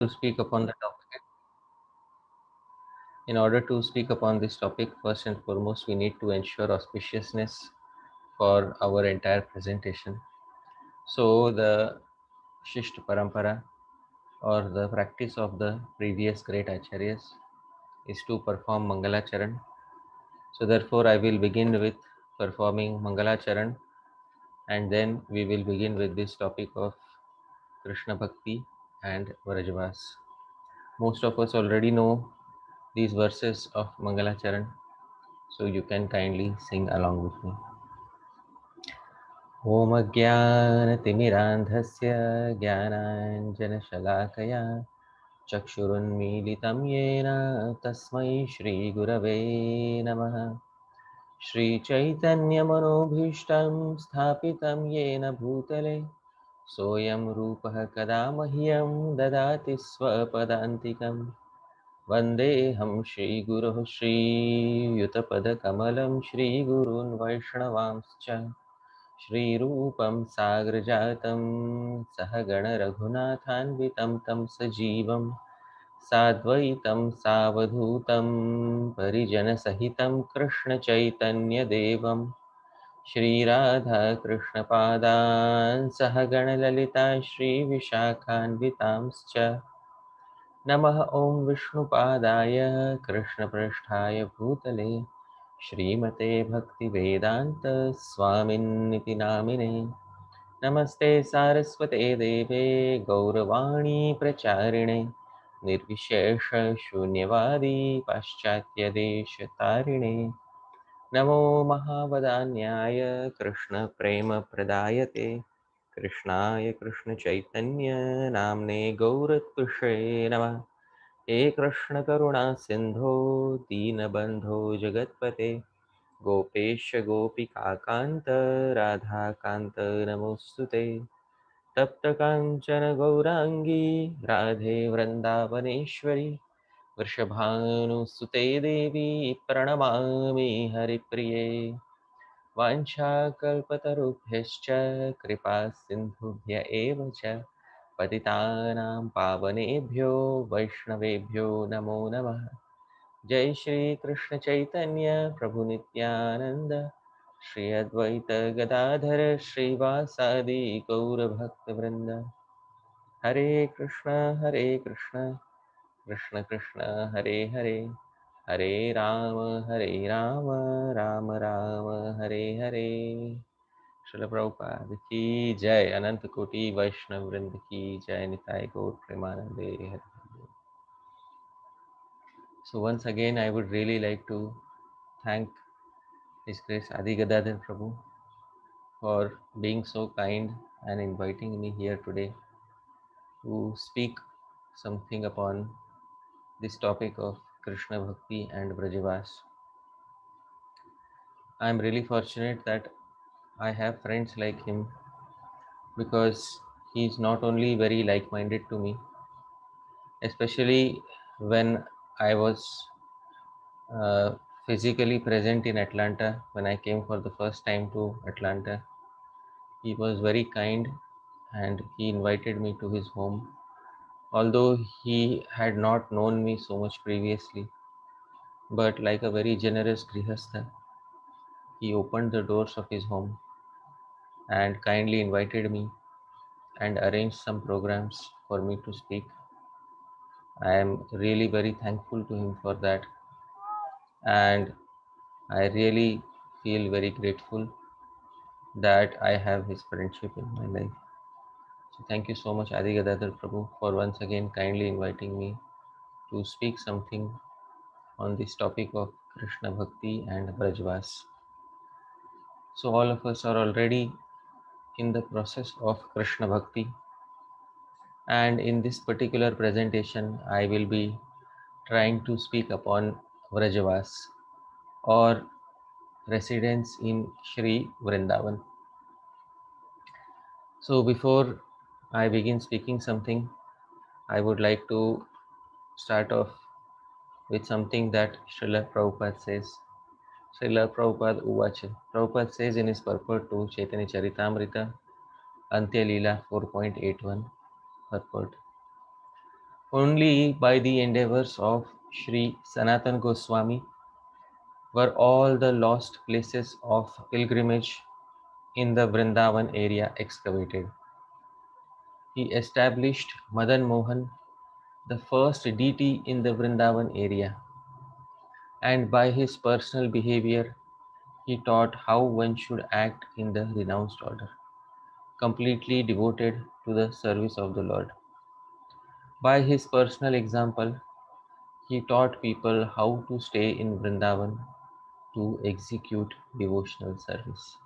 to speak upon the topic. In order to speak upon this topic, first and foremost, we need to ensure auspiciousness for our entire presentation. So, the Shishta Parampara or the practice of the previous great Acharyas is to perform Mangalacharan. So, therefore, I will begin with performing Mangalacharan and then we will begin with this topic of Krishna Bhakti and Vrajavas. Most of us already know these verses of Mangalacharan, so you can kindly sing along with me. Om Ajnanatimirandhasya Jnananjanashalakaya Chakshurunmilitam Yena Tasmai Shri Gurave Namaha. Shri Chaitanya Manobhishtam Sthapitam Yena Bhutale Soyam Rupaha Kada Mahyam Dadati Swapadantikam Vandeham Shri Guru Shri Yutapadakamalam Shri Gurun Vaishnavamscha Shri Rupam Sagrajatam Sahagana Raghunathanvitam Tam Sajivam Sadvaitam Savadhutam Parijana Sahitam Krishna Chaitanya Devam Shri Radha Krishna Padan Sahagana Lalita Shri Vishakhanvitamscha Namaha Om Vishnupadaya Krishna Prasthaya Bhutale Shrimate Bhakti Vedanta Swaminiti Namine Namaste Saraswate Deve Gauravani Pracharine Nirvishesha Shunyavadi Paschatya Desha Tarine Namo Mahavadanyaya Krishna Prema Pradayate Krishnaya Krishna Chaitanya Namne Gauratkushe Namah He Krishna Karuna Sindho Deenabandho Jagatpate Gopesha Gopika Kanta Radha Kanta Namostute Tapta Kanchana Gaurangi Radhe Vrindavaneshwari Vrishabhanusute Devi Pranamami Haripriye Vanchakalpatarubhyascha Kripa Sindhubhya Eva Cha Patitanam Pavanebhyo Vaishnavebhyo Namo Namah Jai Shri Krishna Chaitanya Prabhu Nityananda Shri Advaita Gadadhara Shri Vasadi Gaura Bhakta Vrinda Hare Krishna Krishna Krishna Hare Hare Hare Rama Rama Rama Hare Hare Srila Prabhupada ki Jai Ananta Koti Vaishnav Vrinda ki Jai Nitai Gaur Premanande Hare Hare. So once again I would really like to thank His Grace Adi Gadadhar Prabhu for being so kind and inviting me here today to speak something upon this topic of Krishna Bhakti and Vrajavas. I am really fortunate that I have friends like him because he is not only very like-minded to me, especially when I was uh, physically present in Atlanta, when I came for the first time to Atlanta. He was very kind and he invited me to his home. Although he had not known me so much previously, but like a very generous Grihastha, he opened the doors of his home and kindly invited me and arranged some programs for me to speak. I am really very thankful to him for that, and I really feel very grateful that I have his friendship in my life. So thank you so much Adi Gadadhar Prabhu for once again kindly inviting me to speak something on this topic of Krishna Bhakti and Brajvas. So all of us are already in the process of Krishna Bhakti, and in this particular presentation I will be trying to speak upon Vrajavas or residence in Shri Vrindavan. So before I begin speaking something, I would like to start off with something that Srila Prabhupada says. Srila Prabhupada Uvacha. Prabhupada says in his purport to Chaitanya Charitamrita, Antya Leela 4.81 purport. Only by the endeavors of Sri Sanatan Goswami were all the lost places of pilgrimage in the Vrindavan area excavated. He established Madan Mohan, the first deity in the Vrindavan area, and by his personal behavior, he taught how one should act in the renounced order, completely devoted to the service of the Lord. By his personal example, he taught people how to stay in Vrindavan to execute devotional service.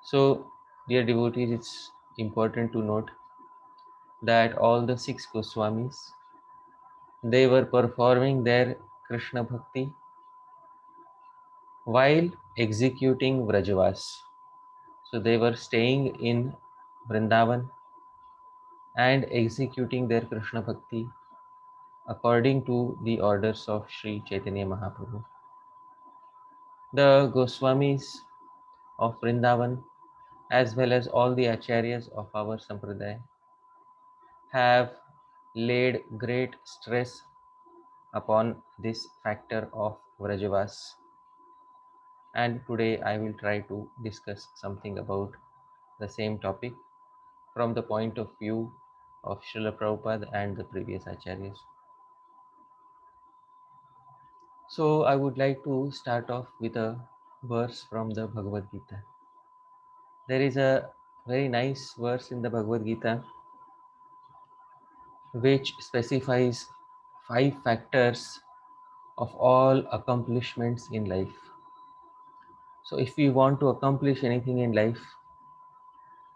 So, dear devotees, it's important to note that all the six Goswamis, they were performing their Krishna Bhakti while executing Vrajavas. So they were staying in Vrindavan and executing their Krishna Bhakti according to the orders of Sri Chaitanya Mahaprabhu. The Goswamis of Vrindavan, as well as all the acharyas of our sampradaya, have laid great stress upon this factor of Vrajavas, and today I will try to discuss something about the same topic from the point of view of Srila Prabhupada and the previous acharyas. So I would like to start off with a verse from the Bhagavad Gita. There is a very nice verse in the Bhagavad Gita which specifies 5 factors of all accomplishments in life. So if we want to accomplish anything in life,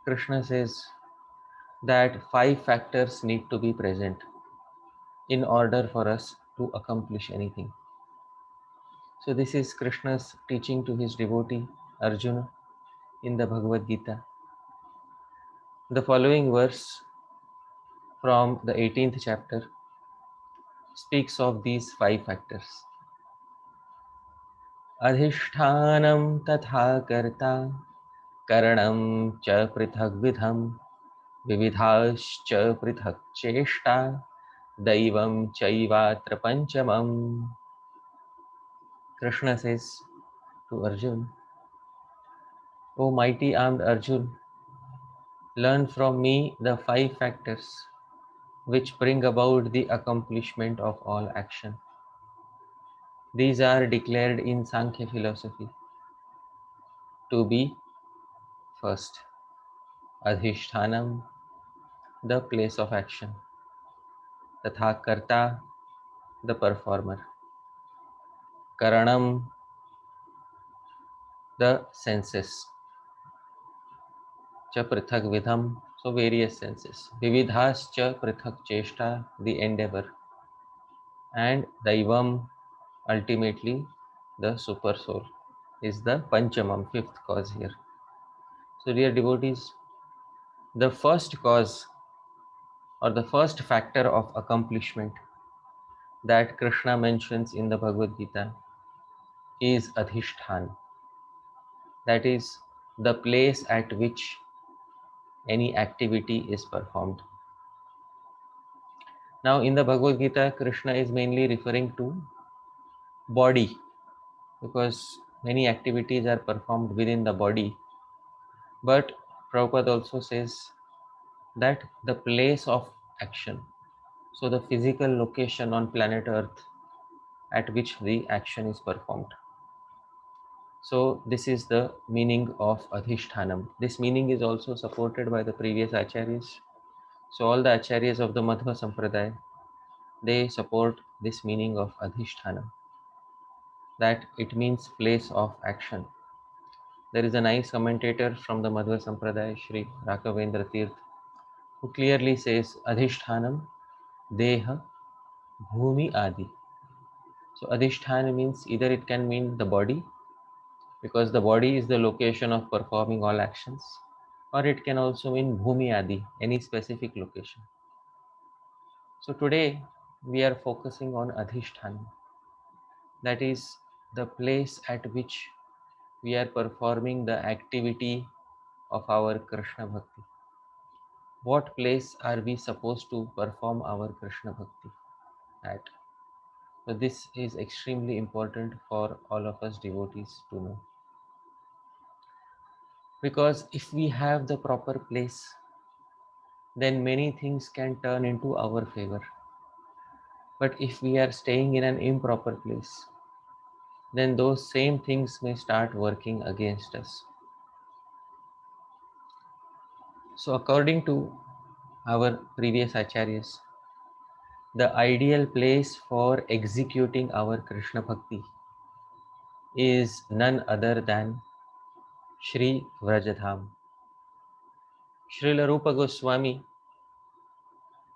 Krishna says that 5 factors need to be present in order for us to accomplish anything. So this is Krishna's teaching to his devotee Arjuna in the Bhagavad Gita. The following verse from the 18th chapter speaks of these 5 factors. Adhishtanam tatha karta karanam cha prithak vidham vividhascha prithak cheshta daivam chaivatra panchamam. Krishna says to Arjun, O mighty armed Arjun, learn from me the 5 factors which bring about the accomplishment of all action. These are declared in Sankhya philosophy to be first, Adhishtanam, the place of action, Tatha Karta, the performer, Karanam, the senses, Cha Prithak Vidham, so various senses, Vividhas Cha Prithak Cheshta, the endeavor, and Daivam, ultimately the super soul, is the Panchamam, 5th cause here. So dear devotees, the first cause or the first factor of accomplishment that Krishna mentions in the Bhagavad Gita is Adhishthan. That is the place at which any activity is performed. Now in the Bhagavad Gita, Krishna is mainly referring to body, because many activities are performed within the body. But Prabhupada also says that the place of action, so the physical location on planet Earth at which the action is performed. So this is the meaning of Adhishthanam. This meaning is also supported by the previous acharyas. So all the acharyas of the Madhva Sampradaya, they support this meaning of Adhishthanam, that it means place of action. There is a nice commentator from the Madhva Sampradaya, Shri Rakhavendra Tirth, who clearly says Adhishthanam Deha Bhumi Adi. So Adhisthana means either it can mean the body, because the body is the location of performing all actions, or it can also mean Bhumi Adi, any specific location. So today we are focusing on Adhisthana, that is the place at which we are performing the activity of our Krishna Bhakti. what place are we supposed to perform our Krishna Bhakti at? So this is extremely important for all of us devotees to know. Because if we have the proper place, then many things can turn into our favor. But if we are staying in an improper place, then those same things may start working against us. So according to our previous acharyas, the ideal place for executing our Krishna Bhakti is none other than Shri Vrajadham. Srila Rupa Goswami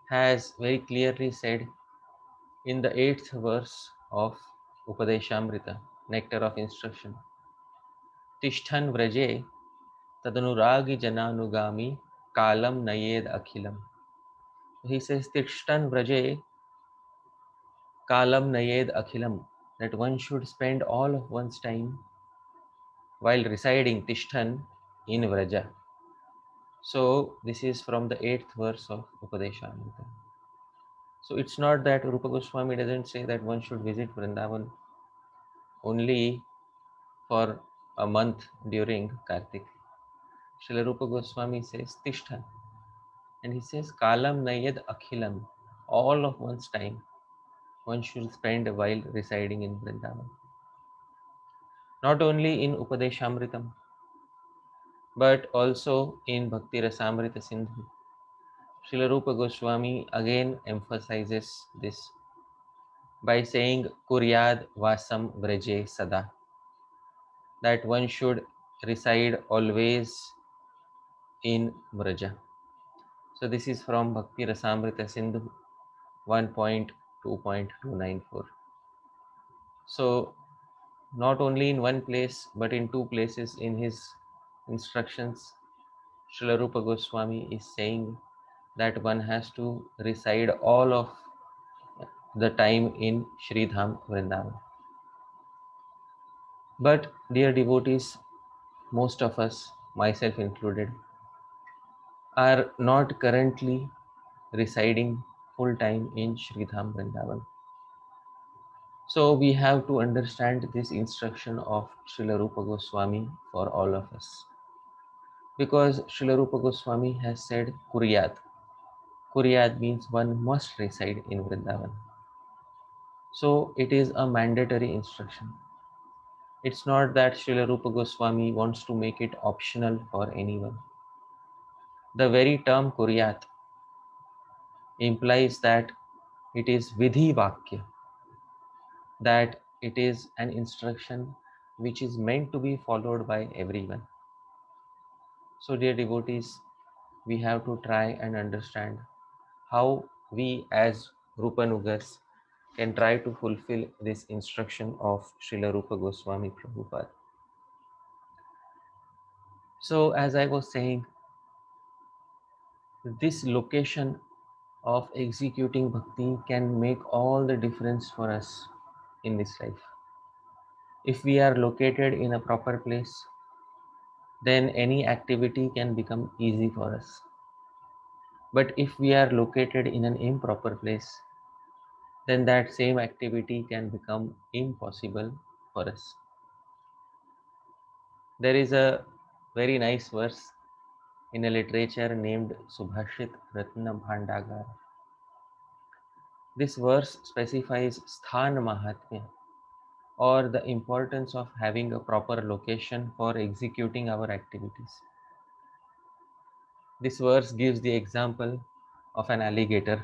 has very clearly said in the 8th verse of Upadeshamrita, Nectar of Instruction, Tishthan Vraje Tadanuragi Jananugami Kalam Nayed Akhilam. He says, Tishtan Vraje Kalam Nayed Akhilam, that one should spend all of one's time while residing Tishtan in Vraja. So this is from the 8th verse of Upadeshamrita. So it's not that Rupa Goswami doesn't say that one should visit Vrindavan only for a month during Kartik. Srila Rupa Goswami says Tishtan, and he says Kalam Nayad Akhilam, all of one's time one should spend while residing in Vrindavan. Not only in Upadeshamritam, but also in Bhakti Rasamrita Sindhu. Srila Rupa Goswami again emphasizes this by saying Kuryad Vasam Vraje Sada, that one should reside always in Vraja. So this is from Bhakti Rasamrita Sindhu 1.2.294. So not only in one place but in two places in his instructions, Srila Rupa Goswami is saying that one has to reside all of the time in Sridham Vrindavan. But dear devotees, most of us, myself included, are not currently residing full time in Sridham Vrindavan. So we have to understand this instruction of Srila Rupa Goswami for all of us. Because Srila Rupa Goswami has said Kuryat. Kuryat means one must reside in Vrindavan. So it is a mandatory instruction. It's not that Srila Rupa Goswami wants to make it optional for anyone. The very term Kuryat implies that it is Vidhi Vakya, that it is an instruction which is meant to be followed by everyone. So dear devotees, we have to try and understand how we as Rupanugas can try to fulfill this instruction of Srila Rupa Goswami Prabhupada. So as I was saying, this location of executing bhakti can make all the difference for us in this life. If we are located in a proper place, then any activity can become easy for us. But if we are located in an improper place, then that same activity can become impossible for us. There is a very nice verse in a literature named Subhashit Ratna Bhandagar. This verse specifies Sthan Mahatmya, or the importance of having a proper location for executing our activities. This verse gives the example of an alligator,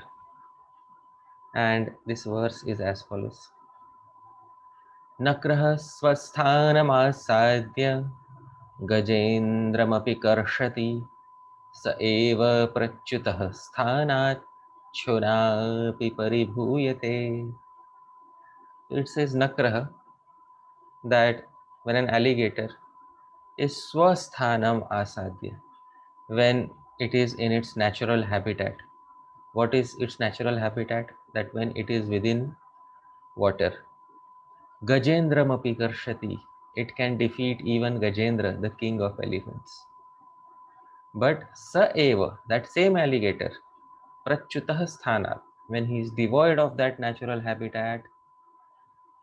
and this verse is as follows. Nakrah swasthanamasadya gajendramapi karshati sa eva prachutah sthanat chunapi paribhuyate. It says Nakrah, that when an alligator is swasthanam asadya, when it is in its natural habitat. What is its natural habitat? That when it is within water. Gajendram karshati, it can defeat even Gajendra, the king of elephants. But sa eva, that same alligator, prachyutah sthanat, when he is devoid of that natural habitat,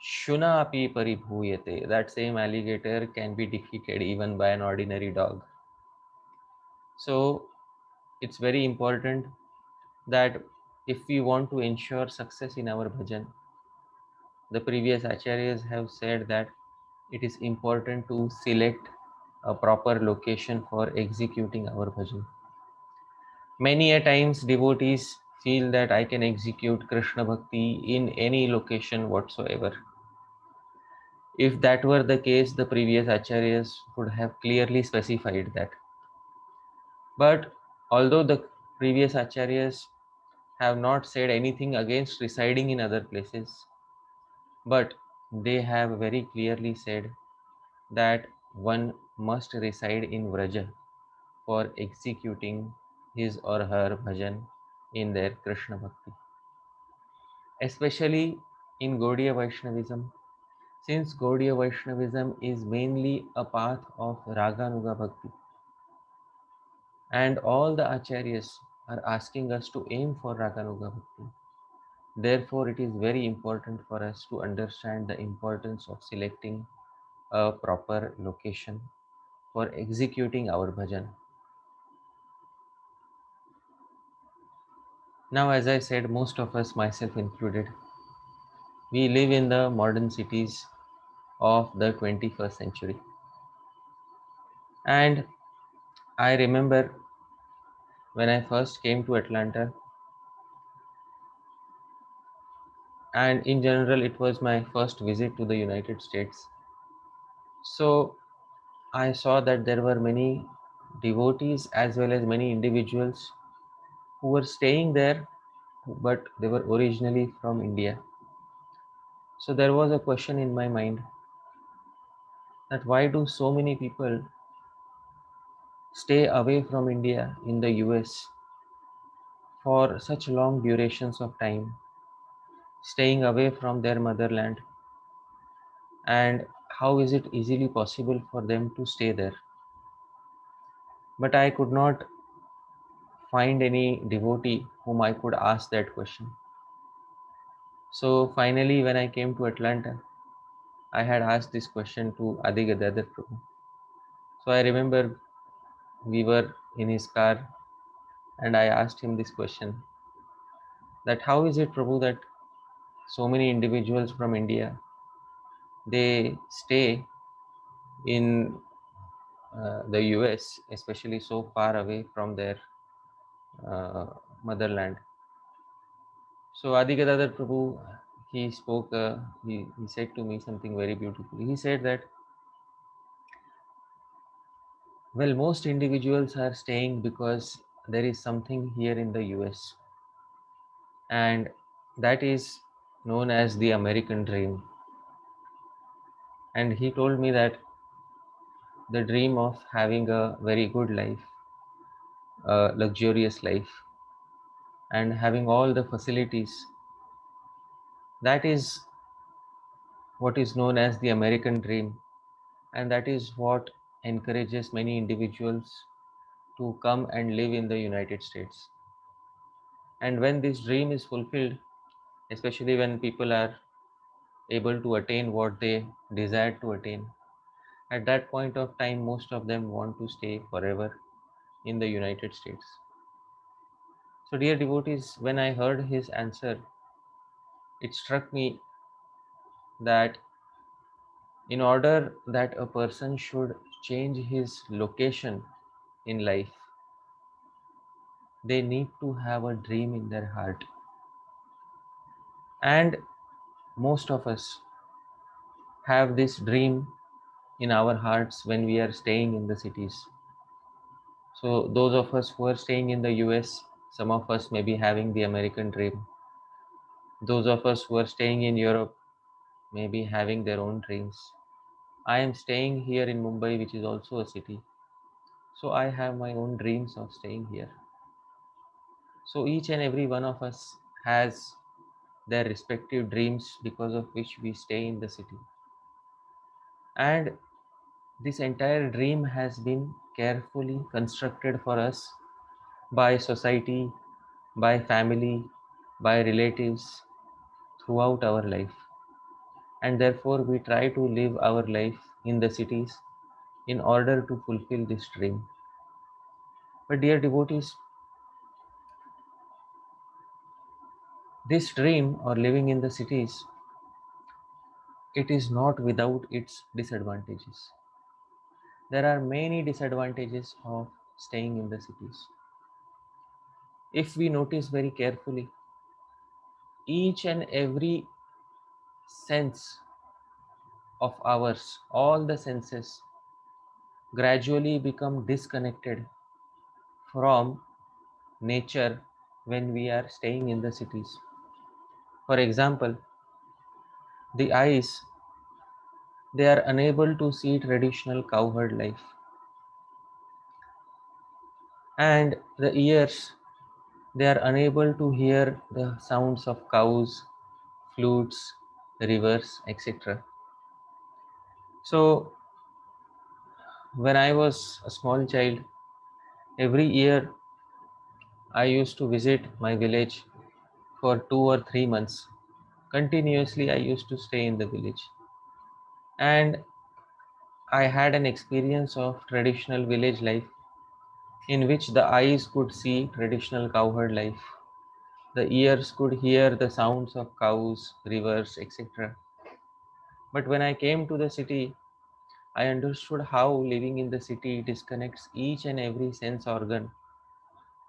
shuna api paribhuyate, that same alligator can be defeated even by an ordinary dog. So it's very important that if we want to ensure success in our bhajan, the previous acharyas have said that it is important to select a proper location for executing our bhajan. Many a times devotees feel that I can execute Krishna bhakti in any location whatsoever. If that were the case, the previous acharyas would have clearly specified that. But although the previous acharyas have not said anything against residing in other places, but they have very clearly said that one must reside in Vraja for executing his or her bhajan in their Krishna bhakti. Especially in Gaudiya Vaishnavism, since Gaudiya Vaishnavism is mainly a path of Raganuga bhakti, and all the acharyas are asking us to aim for Raganuga bhakti. Therefore, it is very important for us to understand the importance of selecting a proper location for executing our bhajan. Now, as I said, most of us, myself included, we live in the modern cities of the 21st century. And I remember when I first came to Atlanta, and in general, it was my first visit to the United States. So I saw that there were many devotees as well as many individuals who were staying there, but they were originally from India. So there was a question in my mind that why do so many people stay away from India in the US for such long durations of time, staying away from their motherland, and how is it easily possible for them to stay there? But I could not find any devotee whom I could ask that question. So finally, when I came to Atlanta, I had asked this question to Adi Gadadhar Prabhu. So I remember we were in his car and I asked him this question, that how is it, Prabhu, that so many individuals from India, they stay in the US, especially so far away from their uh, motherland. So Adi Gadadhar Prabhu, he spoke, he said to me something very beautiful. He said that, well, most individuals are staying because there is something here in the US, and that is known as the American dream. And he told me that the dream of having a very good life, a luxurious life, and having all the facilities, that is what is known as the American dream. And that is what encourages many individuals to come and live in the United States. And when this dream is fulfilled, especially when people are able to attain what they desire to attain, at that point of time, most of them want to stay forever in the United States. So, dear devotees, when I heard his answer, it struck me that in order that a person should change his location in life, they need to have a dream in their heart. And most of us have this dream in our hearts when we are staying in the cities. So, those of us who are staying in the US, some of us may be having the American dream. Those of us who are staying in Europe may be having their own dreams. I am staying here in Mumbai, which is also a city. So, I have my own dreams of staying here. So, each and every one of us has their respective dreams because of which we stay in the city. And this entire dream has been carefully constructed for us by society, by family, by relatives throughout our life. And therefore, we try to live our life in the cities in order to fulfill this dream. But, dear devotees, this dream or living in the cities, it is not without its disadvantages. There are many disadvantages of staying in the cities. If we notice very carefully, each and every sense of ours, all the senses gradually become disconnected from nature when we are staying in the cities. For example, the eyes, they are unable to see traditional cowherd life, and the ears, they are unable to hear the sounds of cows, flutes, rivers, etc. So, when I was a small child, every year I used to visit my village for 2 or 3 months. Continuously, I used to stay in the village. And I had an experience of traditional village life in which the eyes could see traditional cowherd life, the ears could hear the sounds of cows, rivers, etc. But when I came to the city, I understood how living in the city disconnects each and every sense organ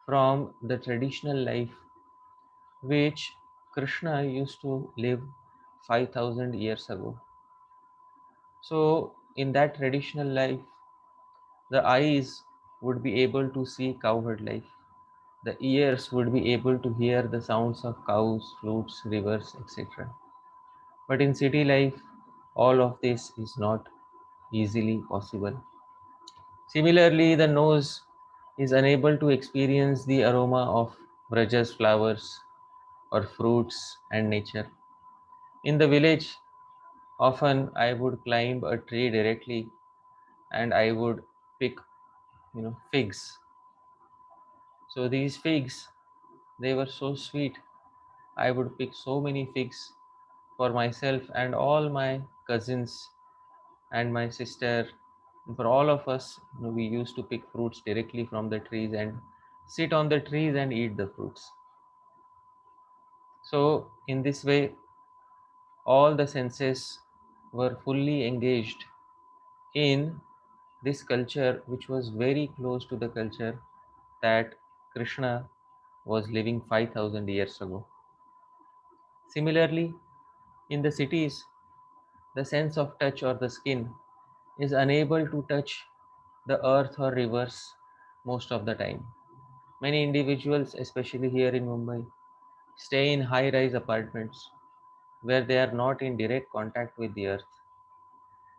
from the traditional life which Krishna used to live 5000 years ago. So, in that traditional life, the eyes would be able to see cowherd life, the ears would be able to hear the sounds of cows, flutes, rivers, etc. But in city life, all of this is not easily possible. Similarly, the nose is unable to experience the aroma of Vraja's flowers or fruits and nature. In the village, often I would climb a tree directly and I would pick, figs. So these figs, they were so sweet. I would pick so many figs for myself and all my cousins and my sister. And for all of us, we used to pick fruits directly from the trees and sit on the trees and eat the fruits. So in this way, all the senses were fully engaged in this culture, which was very close to the culture that Krishna was living 5000 years ago. Similarly, in the cities, the sense of touch or the skin is unable to touch the earth or rivers most of the time. Many individuals, especially here in Mumbai, stay in high rise apartments where they are not in direct contact with the earth,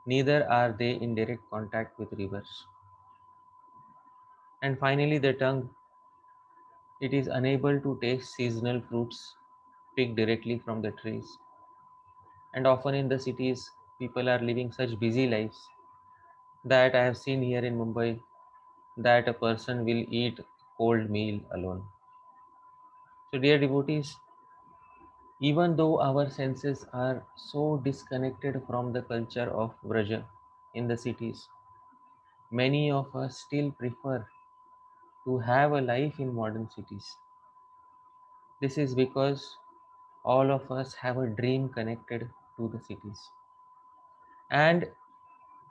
neither are they in direct contact with rivers. And finally, the tongue, it is unable to taste seasonal fruits picked directly from the trees. And often in the cities, people are living such busy lives that I have seen here in Mumbai that a person will eat cold meal alone. So, dear devotees, even though our senses are so disconnected from the culture of Vraja in the cities, many of us still prefer to have a life in modern cities. This is because all of us have a dream connected to the cities. And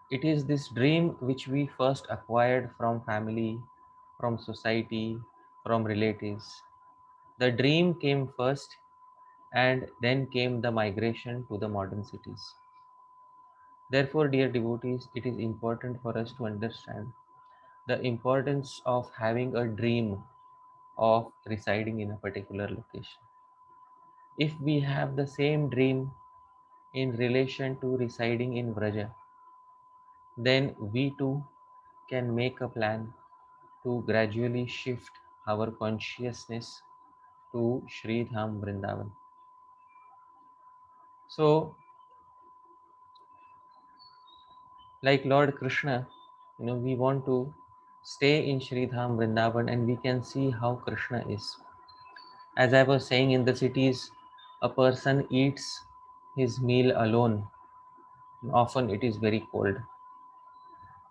it is this dream which we first acquired from family, from society, from relatives. The dream came first, and then came the migration to the modern cities. Therefore, dear devotees, it is important for us to understand the importance of having a dream of residing in a particular location. If we have the same dream in relation to residing in Vraja, then we too can make a plan to gradually shift our consciousness to Sri Dham Vrindavan. So, like Lord Krishna, we want to stay in Sridham Vrindavan and we can see how Krishna is. As I was saying, in the cities, a person eats his meal alone. Often it is very cold.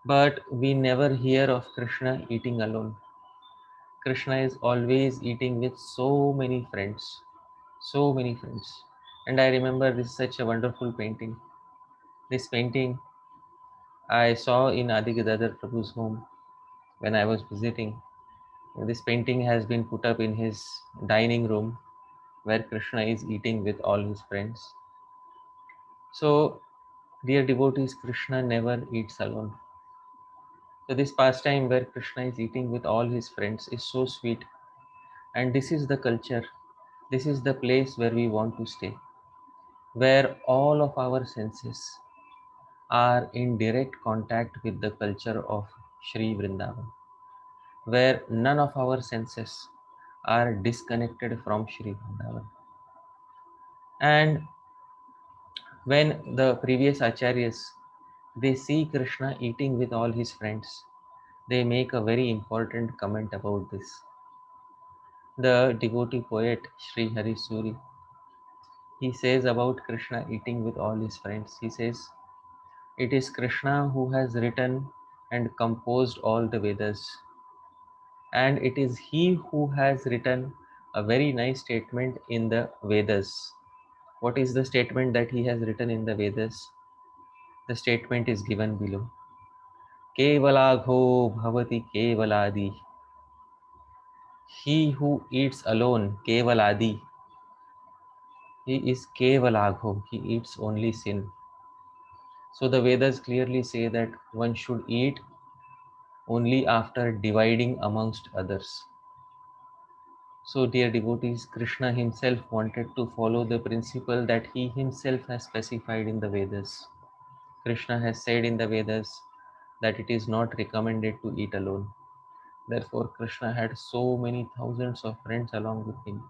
But we never hear of Krishna eating alone. Krishna is always eating with so many friends. So many friends. And I remember this is such a wonderful painting. This painting I saw in Adi Gadadhar Prabhu's home when I was visiting. This painting has been put up in his dining room where Krishna is eating with all his friends. So, dear devotees, Krishna never eats alone. So, this pastime where Krishna is eating with all his friends is so sweet. And this is the culture, this is the place where we want to stay, where all of our senses are in direct contact with the culture of Sri Vrindavan, where none of our senses are disconnected from Sri Vrindavan. And when the previous acharyas they see Krishna eating with all his friends, they make a very important comment about this. The devotee poet Sri Hari Suri, he says about Krishna eating with all his friends, he says, "It is Krishna who has written and composed all the Vedas, and it is he who has written a very nice statement in the Vedas." What is the statement that he has written in the Vedas? The statement is given below. Kevalagho bhavati kevaladi. He who eats alone, kevaladi, he is kevalagho. He eats only sin. So the Vedas clearly say that one should eat only after dividing amongst others. So, dear devotees, Krishna himself wanted to follow the principle that he himself has specified in the Vedas. Krishna has said in the Vedas that it is not recommended to eat alone. Therefore, Krishna had so many thousands of friends along with him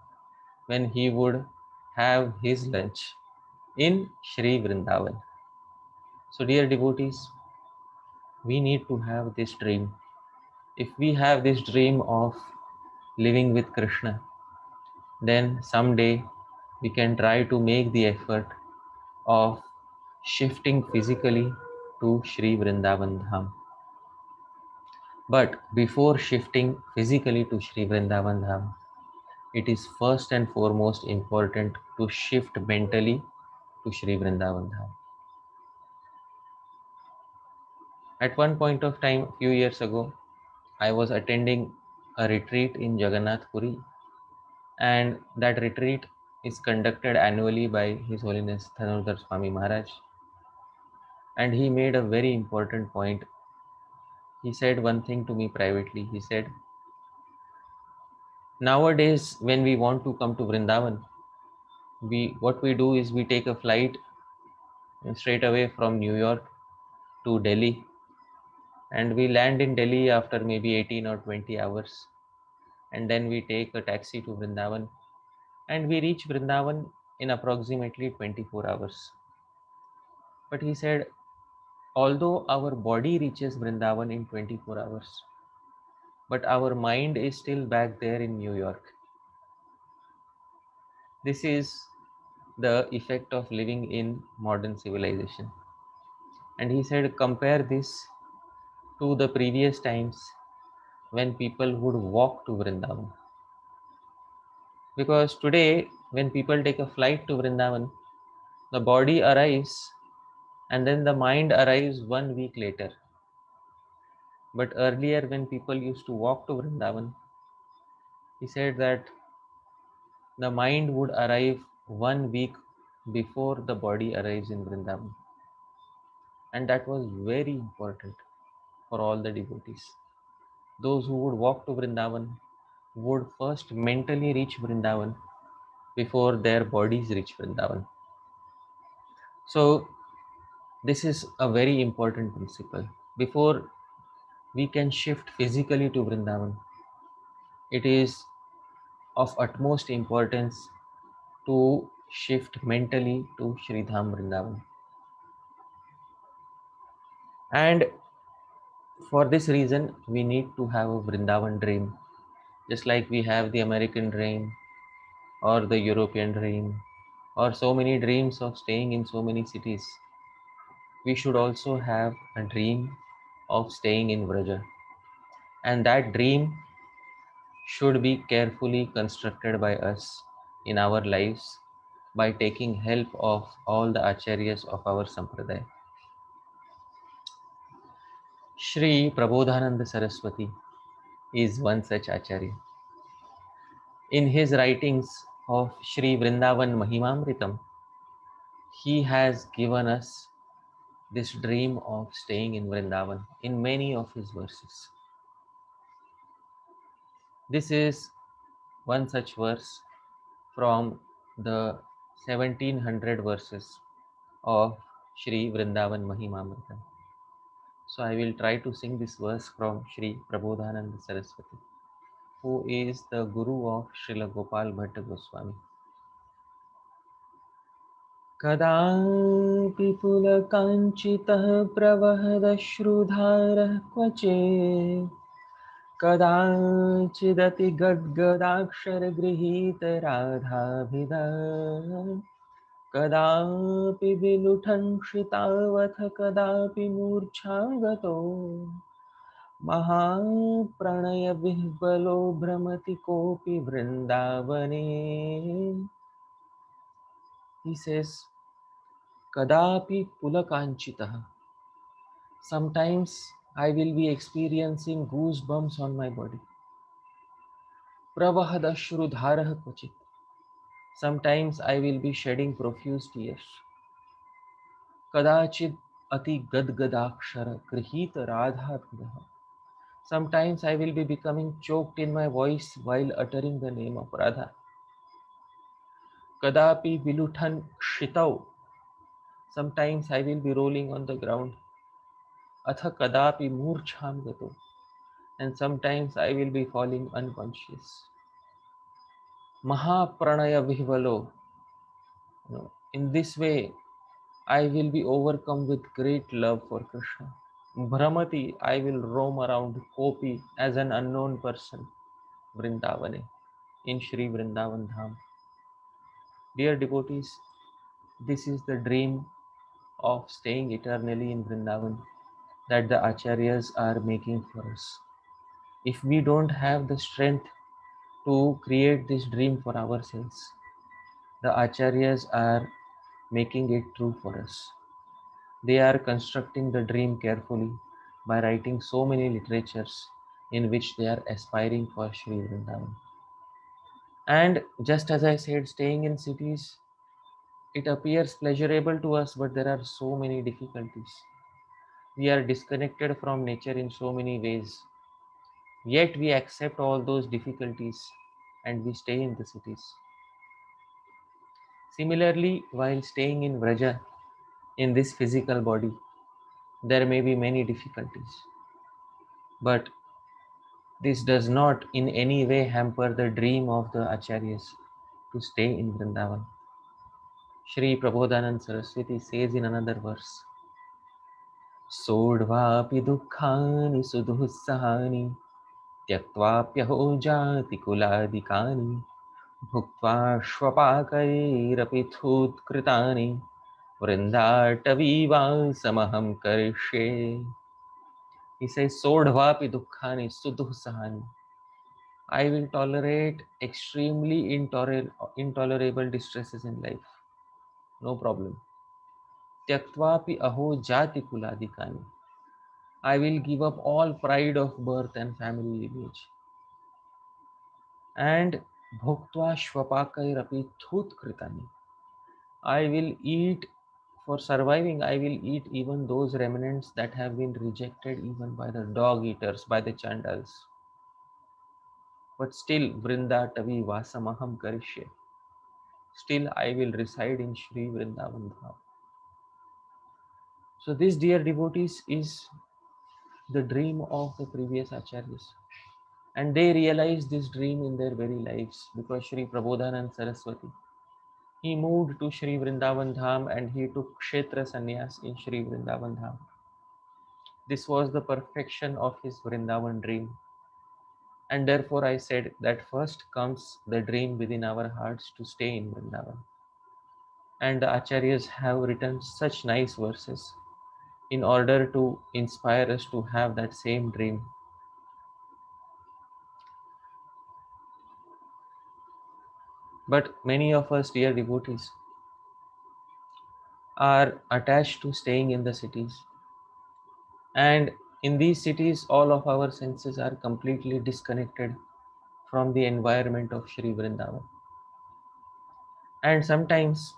when he would have his lunch in Sri Vrindavan. So, dear devotees, we need to have this dream. If we have this dream of living with Krishna, then someday we can try to make the effort of shifting physically to Sri Vrindavan Dham. But before shifting physically to Sri Vrindavan Dham, it is first and foremost important to shift mentally to Sri Vrindavan Dham. At one point of time, a few years ago, I was attending a retreat in Jagannath Puri, and that retreat is conducted annually by His Holiness Dhanurdhar Swami Maharaj. And he made a very important point. He said one thing to me privately. He said, nowadays, when we want to come to Vrindavan, what we do is we take a flight straight away from New York to Delhi, and we land in Delhi after maybe 18 or 20 hours, and then we take a taxi to Vrindavan, and we reach Vrindavan in approximately 24 hours. But he said, although our body reaches Vrindavan in 24 hours, but our mind is still back there in New York. This is the effect of living in modern civilization. And he said, compare this to the previous times when people would walk to Vrindavan. Because today, when people take a flight to Vrindavan, the body arrives and then the mind arrives 1 week later. But earlier, when people used to walk to Vrindavan, he said that the mind would arrive 1 week before the body arrives in Vrindavan. And that was very important for all the devotees. Those who would walk to Vrindavan would first mentally reach Vrindavan before their bodies reach Vrindavan. So, this is a very important principle. Before we can shift physically to Vrindavan, it is of utmost importance to shift mentally to Sridham Vrindavan. And For this reason, we need to have a Vrindavan dream, just like we have the American dream or the European dream or so many dreams of staying in so many cities. We should also have a dream of staying in Vraja. And that dream should be carefully constructed by us in our lives by taking help of all the acharyas of our sampradaya. Shri Prabodhananda Saraswati is one such acharya. In his writings of Shri Vrindavan Mahimamritam, he has given us this dream of staying in Vrindavan in many of his verses. This is one such verse from the 1700 verses of Shri Vrindavan Mahimamritam. So I will try to sing this verse from Shri Prabodhananda Saraswati, who is the Guru of Srila Gopal Bhatta Goswami. कदापि पुलकाञ्चितः प्रवहदश्रुधारः क्वचित् कदाचिदति गद्गदाक्षरगृहीतराधाभिधा कदापि विलुठन् श्रितावथ कदापि मूर्छागतो महाप्रणयविह्वलो भ्रमति कोऽपि वृन्दावने. He says, Kadapi pulakanchitaha. Sometimes I will be experiencing goosebumps on my body. Pravahadashrudharah kvachit. Sometimes I will be shedding profuse tears. Kadachid ati gadgadakshara krihita radha. Sometimes I will be becoming choked in my voice while uttering the name of Radha. Kadapi viluthan shitau. Sometimes I will be rolling on the ground. Atha kadapi murchham gato. And sometimes I will be falling unconscious. Mahapranaya vihvalo. In this way, I will be overcome with great love for Krishna. Brahmati, I will roam around Kopi as an unknown person. Vrindavane, in Shri Vrindavan Dham. Dear devotees, this is the dream of staying eternally in Vrindavan that the acharyas are making for us. If we don't have the strength to create this dream for ourselves, the acharyas are making it true for us. They are constructing the dream carefully by writing so many literatures in which they are aspiring for Sri Vrindavan. And just as I said, staying in cities, it appears pleasurable to us, but there are so many difficulties. We are disconnected from nature in so many ways. Yet we accept all those difficulties and we stay in the cities. Similarly, while staying in Vraja, in this physical body, there may be many difficulties. But this does not in any way hamper the dream of the acharyas to stay in Vrindavan. Shri Prabodhanand Saraswati says in another verse, Sodvapi dukkhani sudhussahani tyaktvaphyaho jati kuladikani bhuktva shvapakairapi thut vrindataviva samaham karishe. He says, Sodvapi dukkhani sudhussahani. I will tolerate extremely intolerable distresses in life. No problem. Tyaktvapi aho jati kuladikani. I will give up all pride of birth and family lineage. And bhoktva shvapakairapi thut kritani. I will eat, for surviving, I will eat even those remnants that have been rejected even by the dog eaters, by the chandals. But still, Vrinda Tavi Vasamaham Karishye. Still I will reside in Shri Vrindavan Dham. So this, dear devotees, is the dream of the previous acharyas. And they realized this dream in their very lives because Shri Prabodhanand Saraswati, he moved to Shri Vrindavan Dham and he took Kshetra Sannyas in Shri Vrindavan Dham. This was the perfection of his Vrindavan dream. And therefore I said that first comes the dream within our hearts to stay in Vrindavan. And the Acharyas have written such nice verses in order to inspire us to have that same dream. But many of us, dear devotees, are attached to staying in the cities. And in these cities, all of our senses are completely disconnected from the environment of Sri Vrindavan. And sometimes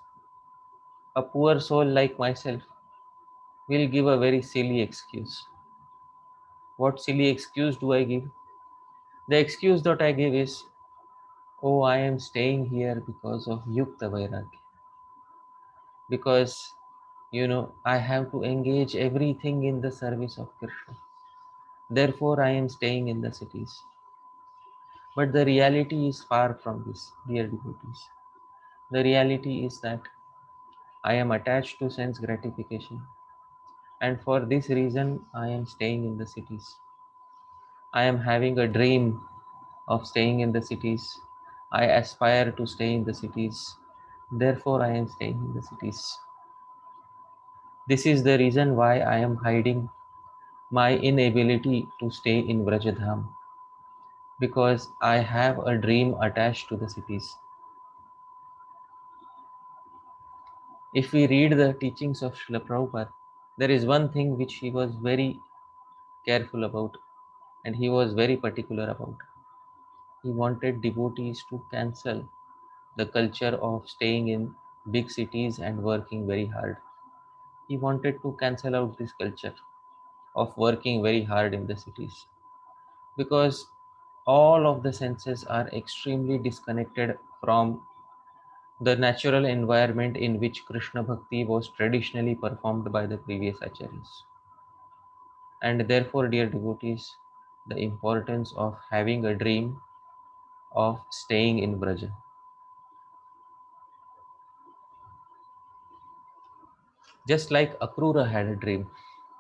a poor soul like myself will give a very silly excuse. What silly excuse do I give? The excuse that I give is, oh, I am staying here because of Yukta Vairagya. Because, I have to engage everything in the service of Krishna. Therefore, I am staying in the cities. But the reality is far from this, dear devotees. The reality is that I am attached to sense gratification. And for this reason, I am staying in the cities. I am having a dream of staying in the cities. I aspire to stay in the cities. Therefore, I am staying in the cities. This is the reason why I am hiding my inability to stay in Vrajadham, because I have a dream attached to the cities. If we read the teachings of Srila Prabhupada, there is one thing which he was very careful about and he was very particular about. He wanted devotees to cancel the culture of staying in big cities and working very hard. He wanted to cancel out this culture of working very hard in the cities, because all of the senses are extremely disconnected from the natural environment in which Krishna Bhakti was traditionally performed by the previous acharyas. And therefore, dear devotees, the importance of having a dream of staying in Vraja. Just like Akrura had a dream.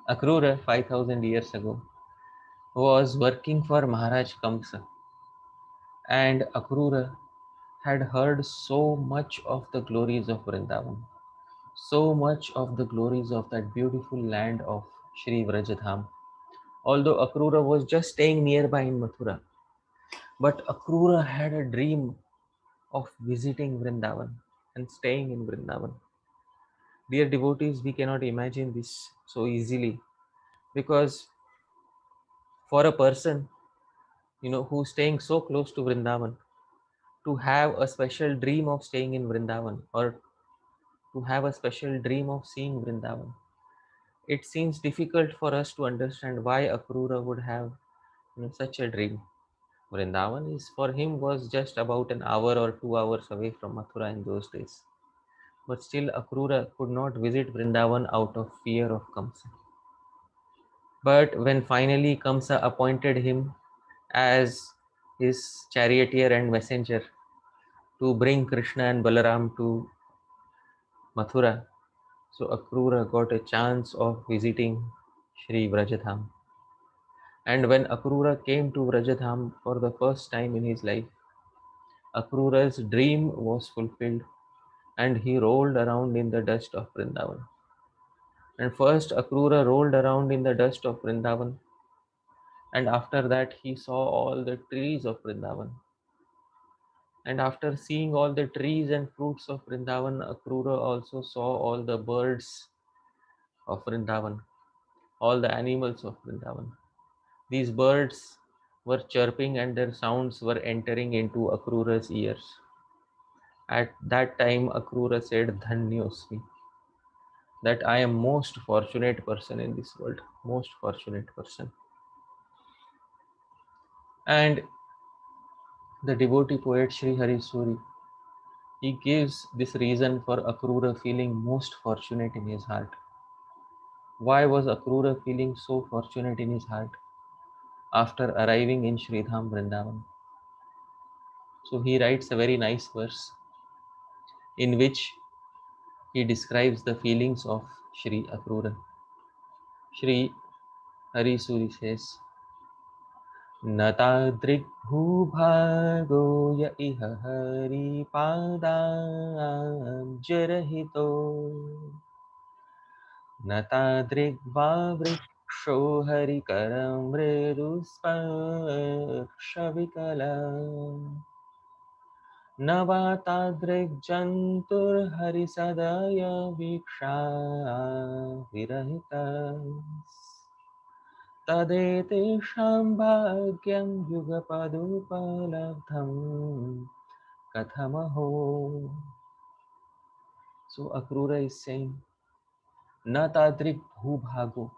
Akrura, 5000 years ago, was working for Maharaj Kamsa. And Akrura had heard so much of the glories of Vrindavan, so much of the glories of that beautiful land of Sri Vrajadham. Although Akrura was just staying nearby in Mathura, but Akrura had a dream of visiting Vrindavan and staying in Vrindavan. Dear devotees, we cannot imagine this so easily, because for a person, who's staying so close to Vrindavan, to have a special dream of staying in Vrindavan or to have a special dream of seeing Vrindavan, it seems difficult for us to understand why Akrura would have such a dream. Vrindavan is for him was just about an hour or 2 hours away from Mathura in those days. But still, Akrura could not visit Vrindavan out of fear of Kamsa. But when finally Kamsa appointed him as his charioteer and messenger to bring Krishna and Balaram to Mathura, so Akrura got a chance of visiting Sri Vrajadham. And when Akrura came to Vrajadham for the first time in his life, Akrura's dream was fulfilled and he rolled around in the dust of Vrindavan. And first Akrura rolled around in the dust of Vrindavan, and after that he saw all the trees of Vrindavan. And after seeing all the trees and fruits of Vrindavan, Akrura also saw all the birds of Vrindavan, all the animals of Vrindavan. These birds were chirping and their sounds were entering into Akrura's ears. At that time, Akrura said, Dhanyosmi, that I am most fortunate person in this world, most fortunate person. And the devotee poet Sri Hari Suri, he gives this reason for Akrura feeling most fortunate in his heart. Why was Akrura feeling so fortunate in his heart after arriving in Sridham Vrindavan? So he writes a very nice verse in which he describes the feelings of Sri Akrura. Sri Hari Suri says, Natadrik bhubhago ya iha hari padam jarahito Natadrik vavriksho hari karam mridusparshavikala Navatadrik jantur hari sadaya viksha virahitas Tadetesham bhagyam yugapadupalabdham kathamaho. So Akrura is saying, Na tadrik bhubhago.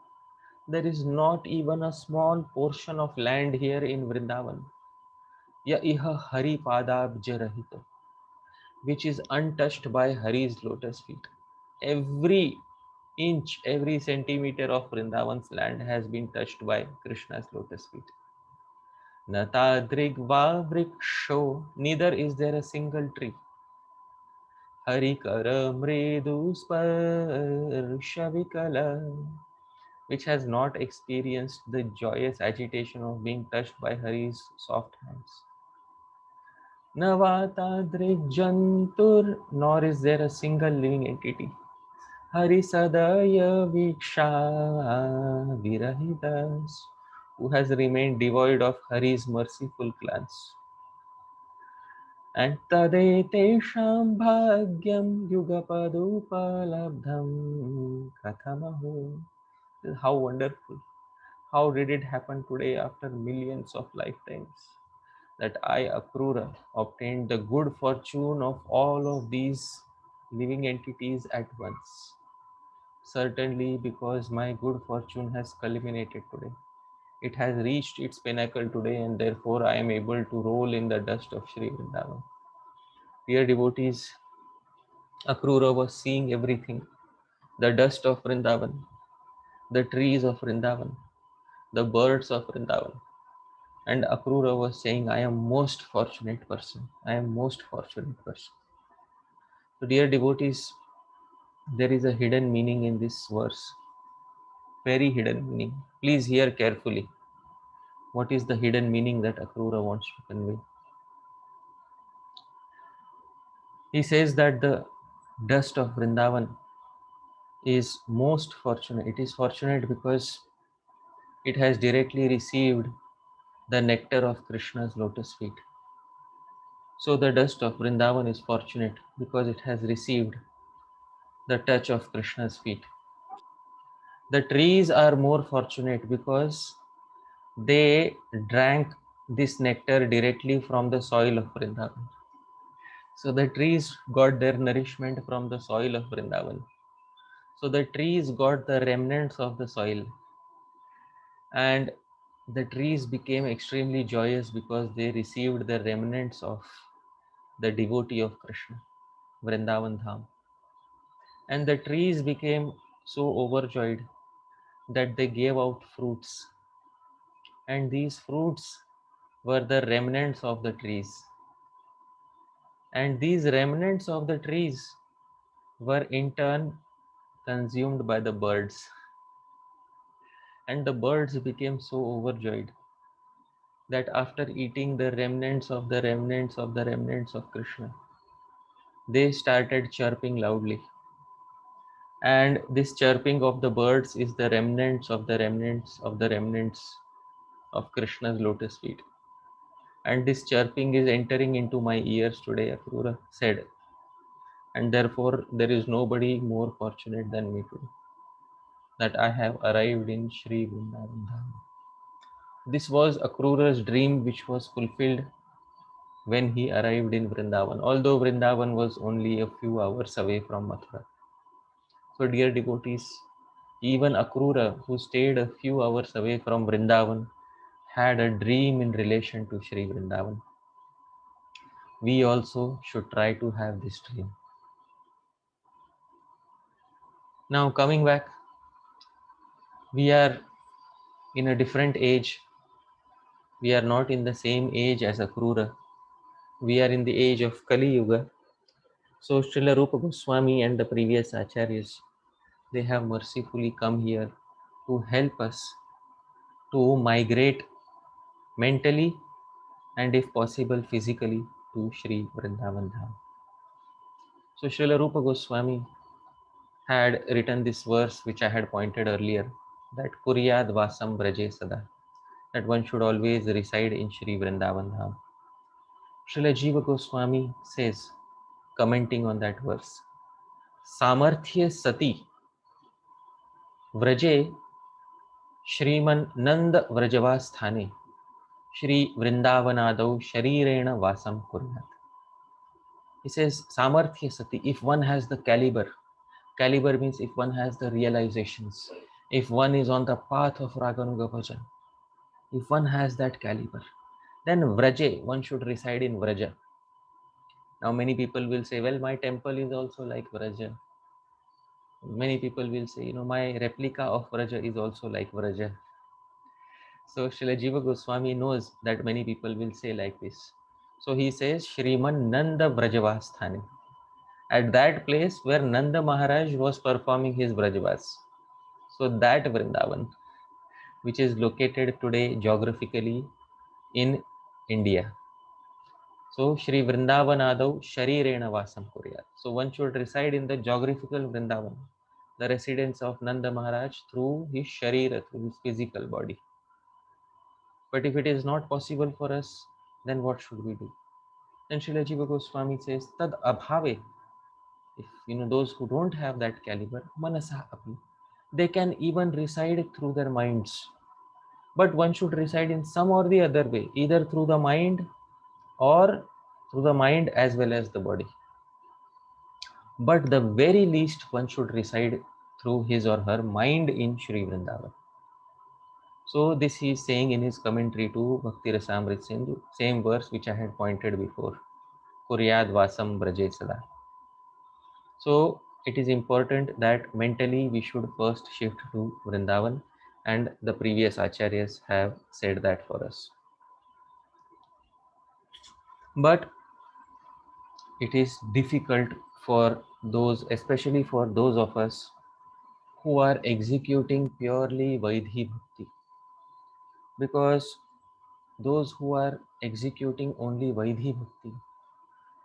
There is not even a small portion of land here in Vrindavan. Ya iha hari padabjarahito, which is untouched by Hari's lotus feet. Every inch, every centimeter of Vrindavan's land has been touched by Krishna's lotus feet. Natadrigva vriksho, neither is there a single tree. Harikara mridu sparshavikala, which has not experienced the joyous agitation of being touched by Hari's soft hands. Navatadrik jantur, nor is there a single living entity. Hari sadaya viksha virahitas, who has remained devoid of Hari's merciful glance. And tadetesham bhagyam yugapadupalabdham kathamahu. How wonderful. How did it happen today after millions of lifetimes that I, Akrura, obtained the good fortune of all of these living entities at once? Certainly because my good fortune has culminated today. It has reached its pinnacle today, and therefore I am able to roll in the dust of Sri Vrindavan. Dear devotees, Akrura was seeing everything, the dust of Vrindavan, the trees of Vrindavan, the birds of Vrindavan. And Akrura was saying, I am most fortunate person. I am most fortunate person. So dear devotees, there is a hidden meaning in this verse. Very hidden meaning. Please hear carefully. What is the hidden meaning that Akrura wants to convey? He says that the dust of Vrindavan is most fortunate. It is fortunate because it has directly received the nectar of Krishna's lotus feet. So the dust of Vrindavan is fortunate because it has received the touch of Krishna's feet. The trees are more fortunate because they drank this nectar directly from the soil of Vrindavan. So the trees got their nourishment from the soil of Vrindavan. So the trees got the remnants of the soil, and the trees became extremely joyous because they received the remnants of the devotee of Krishna, Vrindavan Dham. And the trees became so overjoyed that they gave out fruits. And these fruits were the remnants of the trees. And these remnants of the trees were in turn consumed by the birds. And the birds became so overjoyed that after eating the remnants of the remnants of the remnants of Krishna, they started chirping loudly. And this chirping of the birds is the remnants of the remnants of the remnants of Krishna's lotus feet. And this chirping is entering into my ears today, Akrura said. And therefore, there is nobody more fortunate than me today, that I have arrived in Sri Vrindavan Dham. This was Akrura's dream, which was fulfilled when he arrived in Vrindavan, although Vrindavan was only a few hours away from Mathura. So, dear devotees, even Akrura, who stayed a few hours away from Vrindavan, had a dream in relation to Sri Vrindavan. We also should try to have this dream. Now, coming back, we are in a different age. We are not in the same age as Akrura. We are in the age of Kali Yuga. So, Srila Rupa Goswami and the previous Acharyas, they have mercifully come here to help us to migrate mentally and if possible physically to Sri Vrindavan Dham. So Srila Rupa Goswami had written this verse which I had pointed earlier, that Kuryad Vasam Vraje Sada, that one should always reside in Sri Vrindavan Dham. Srila Jiva Goswami says, commenting on that verse, Samarthya Sati Vraje Shriman Nanda Vrajavasthane Shri Vrindavanadau Sharirena Vasam Kuryat. He says, Samarthya Sati, if one has the caliber means if one has the realizations, if one is on the path of Raganuga Bhajan, if one has that caliber, then Vraje, one should reside in Vraja. Now many people will say, well, my temple is also like Vraja. Many people will say, my replica of Vraja is also like Vraja. So Srila Jiva Goswami knows that many people will say like this. So he says, Shriman Nanda Vrajavasthane. At that place where Nanda Maharaj was performing his Vrajavas. So that Vrindavan, which is located today geographically in India. So Shri Vrindavanadau Sharirena Vasam Kuryat. So one should reside in the geographical Vrindavan, the residence of Nanda Maharaj through his Sharira, through his physical body. But if it is not possible for us, then what should we do? Then Srila Jiva Goswami says, Tad abhave. If those who don't have that caliber, manasa api, they can even reside through their minds. But one should reside in some or the other way, either through the mind or through the mind as well as the body. But the very least one should reside through his or her mind in Shri Vrindavan. So this he is saying in his commentary to Bhakti Rasamrit Sindhu, same verse which I had pointed before, Kuryad Vasam Braje Sada. So it is important that mentally we should first shift to Vrindavan, and the previous acharyas have said that for us. But it is difficult for those, especially for those of us who are executing purely Vaidhi Bhakti, because those who are executing only Vaidhi Bhakti,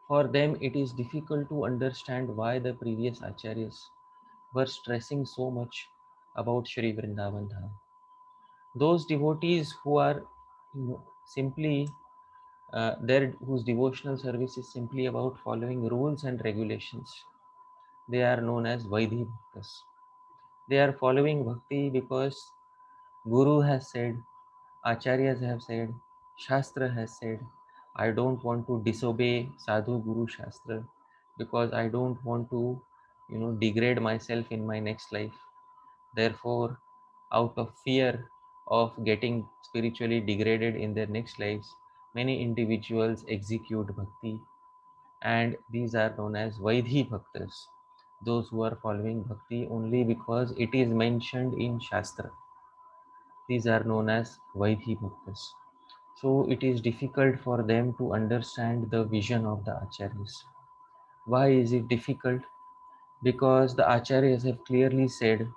for them it is difficult to understand why the previous acharyas were stressing so much about Shri Vrindavan Dham. Those devotees who are simply whose devotional service is simply about following rules and regulations, they are known as Vaidhi Bhaktas. They are following Bhakti because Guru has said, Acharyas have said, Shastra has said, I don't want to disobey Sadhu Guru Shastra because I don't want to, degrade myself in my next life. Therefore, out of fear of getting spiritually degraded in their next lives, many individuals execute bhakti, and these are known as Vaidhi Bhaktas, those who are following bhakti only because it is mentioned in Shastra. These are known as Vaidhi Bhaktas. So it is difficult for them to understand the vision of the Acharyas. Why is it difficult? Because the Acharyas have clearly said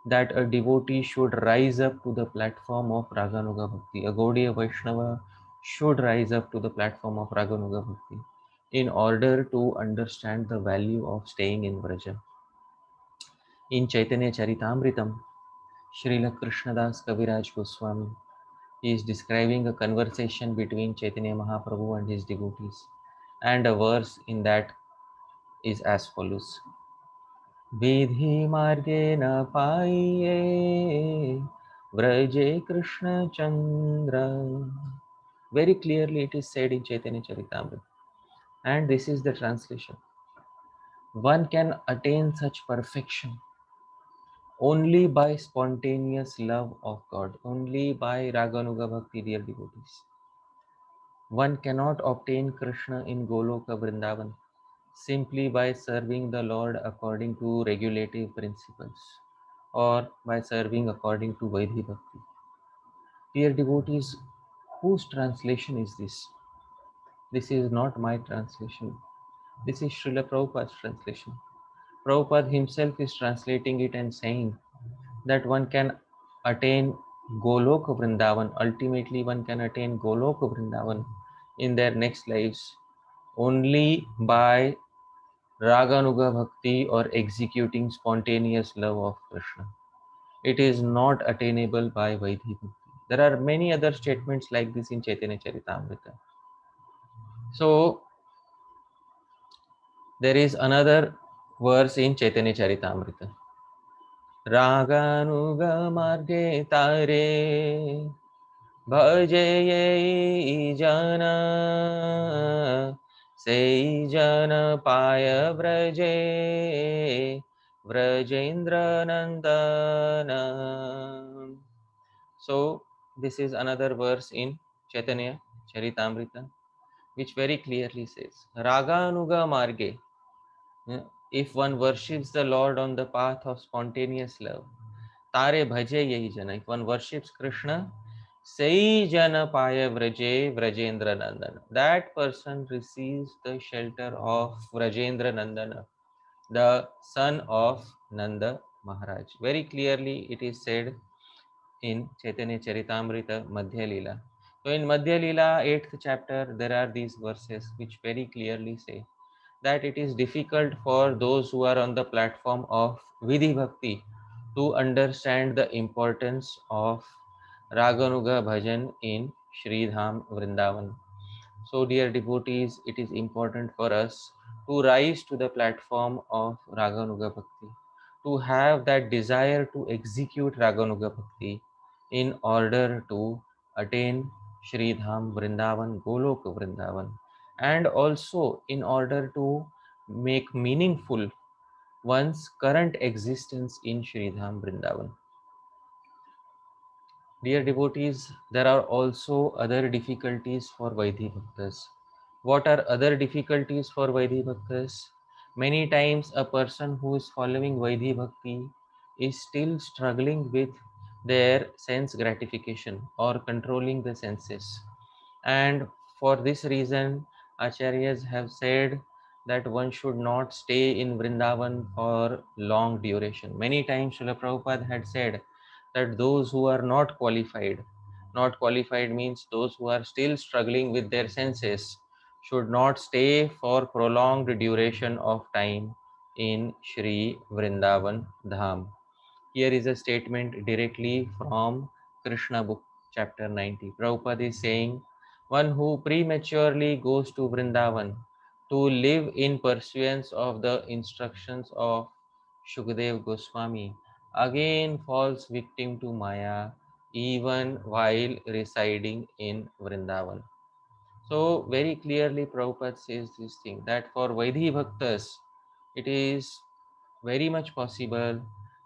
that a devotee should rise up to the platform of Raganuga Bhakti. A Gaudiya Vaishnava should rise up to the platform of Raganuga Bhakti in order to understand the value of staying in Vraja. In Chaitanya Charitamritam, Srila Krishnadas Kaviraj Goswami is describing a conversation between Chaitanya Mahaprabhu and his devotees. And a verse in that is as follows. Vidhi marge na paiye vraje Krishna Chandra. Very clearly it is said in Chaitanya Charitamrita. And this is the translation. One can attain such perfection only by spontaneous love of God, only by Raganuga Bhakti, dear devotees. One cannot obtain Krishna in Goloka Vrindavan simply by serving the Lord according to regulative principles or by serving according to Vaidhi Bhakti. Dear devotees, whose translation is this? This is not my translation. This is Srila Prabhupada's translation. Prabhupada himself is translating it and saying that one can attain Golok Vrindavan. Ultimately, one can attain Golok Vrindavan in their next lives only by Raganuga Bhakti or executing spontaneous love of Krishna. It is not attainable by Vaidhi Bhakti. There are many other statements like this in Chaitanya Charitamrita. So, there is another verse in Chaitanya Charitamrita. Raganuga marge tare भजे ये जन से जन पाय व्रजे व्रजेन्द्र नंदन. So this is another verse in Chaitanya Charitamrita which very clearly says Raganuga Marge. If one worships the Lord on the path of spontaneous love, Tare bhaje yahi jana. If one worships Krishna, Sai jana paya vraje Vrajendra Nandana. That person receives the shelter of Vrajendra Nandana, the son of Nanda Maharaj. Very clearly it is said in Chaitanya Charitamrita Madhya Leela. So in Madhya Leela, 8th chapter, there are these verses which very clearly say that it is difficult for those who are on the platform of Vidhi Bhakti to understand the importance of Raganuga Bhajan in Sri Dham Vrindavan. So, dear devotees, it is important for us to rise to the platform of Raganuga Bhakti, to have that desire to execute Raganuga Bhakti in order to attain Sri Dham Vrindavan, Golok Vrindavan, and also in order to make meaningful one's current existence in Sri Dham Vrindavan. Dear devotees, there are also other difficulties for Vaidhi Bhaktas. What are other difficulties for Vaidhi Bhaktas? Many times a person who is following Vaidhi Bhakti is still struggling with their sense gratification or controlling the senses. And for this reason, Acharyas have said that one should not stay in Vrindavan for long duration. Many times Srila Prabhupada had said that those who are not qualified means those who are still struggling with their senses, should not stay for prolonged duration of time in Shri Vrindavan Dham. Here is a statement directly from Krishna book, chapter 90. Prabhupada is saying, one who prematurely goes to Vrindavan to live in pursuance of the instructions of Shukadev Goswami again falls victim to Maya even while residing in Vrindavan. So very clearly Prabhupada says this thing, that for Vaidhi Bhaktas, it is very much possible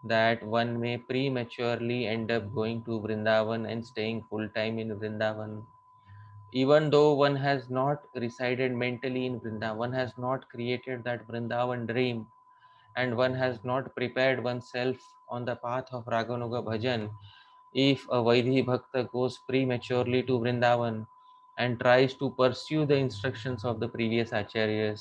that one may prematurely end up going to Vrindavan and staying full time in Vrindavan. Even though one has not resided mentally in Vrindavan, one has not created that Vrindavan dream, and one has not prepared oneself on the path of Raganuga Bhajan, if a Vaidhi Bhakta goes prematurely to Vrindavan and tries to pursue the instructions of the previous Acharyas,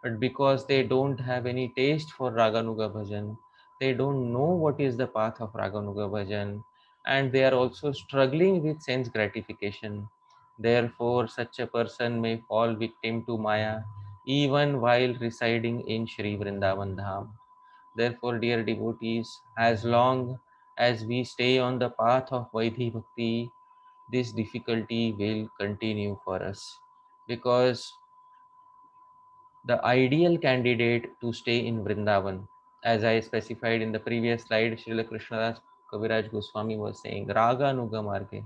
but because they don't have any taste for Raganuga Bhajan, they don't know what is the path of Raganuga Bhajan, and they are also struggling with sense gratification. Therefore, such a person may fall victim to Maya even while residing in Sri Vrindavan Dham. Therefore, dear devotees, as long as we stay on the path of Vaidhi Bhakti, this difficulty will continue for us, because the ideal candidate to stay in Vrindavan, as I specified in the previous slide, Srila Krishnadas Kaviraj Goswami was saying, Raga Nuga Marge,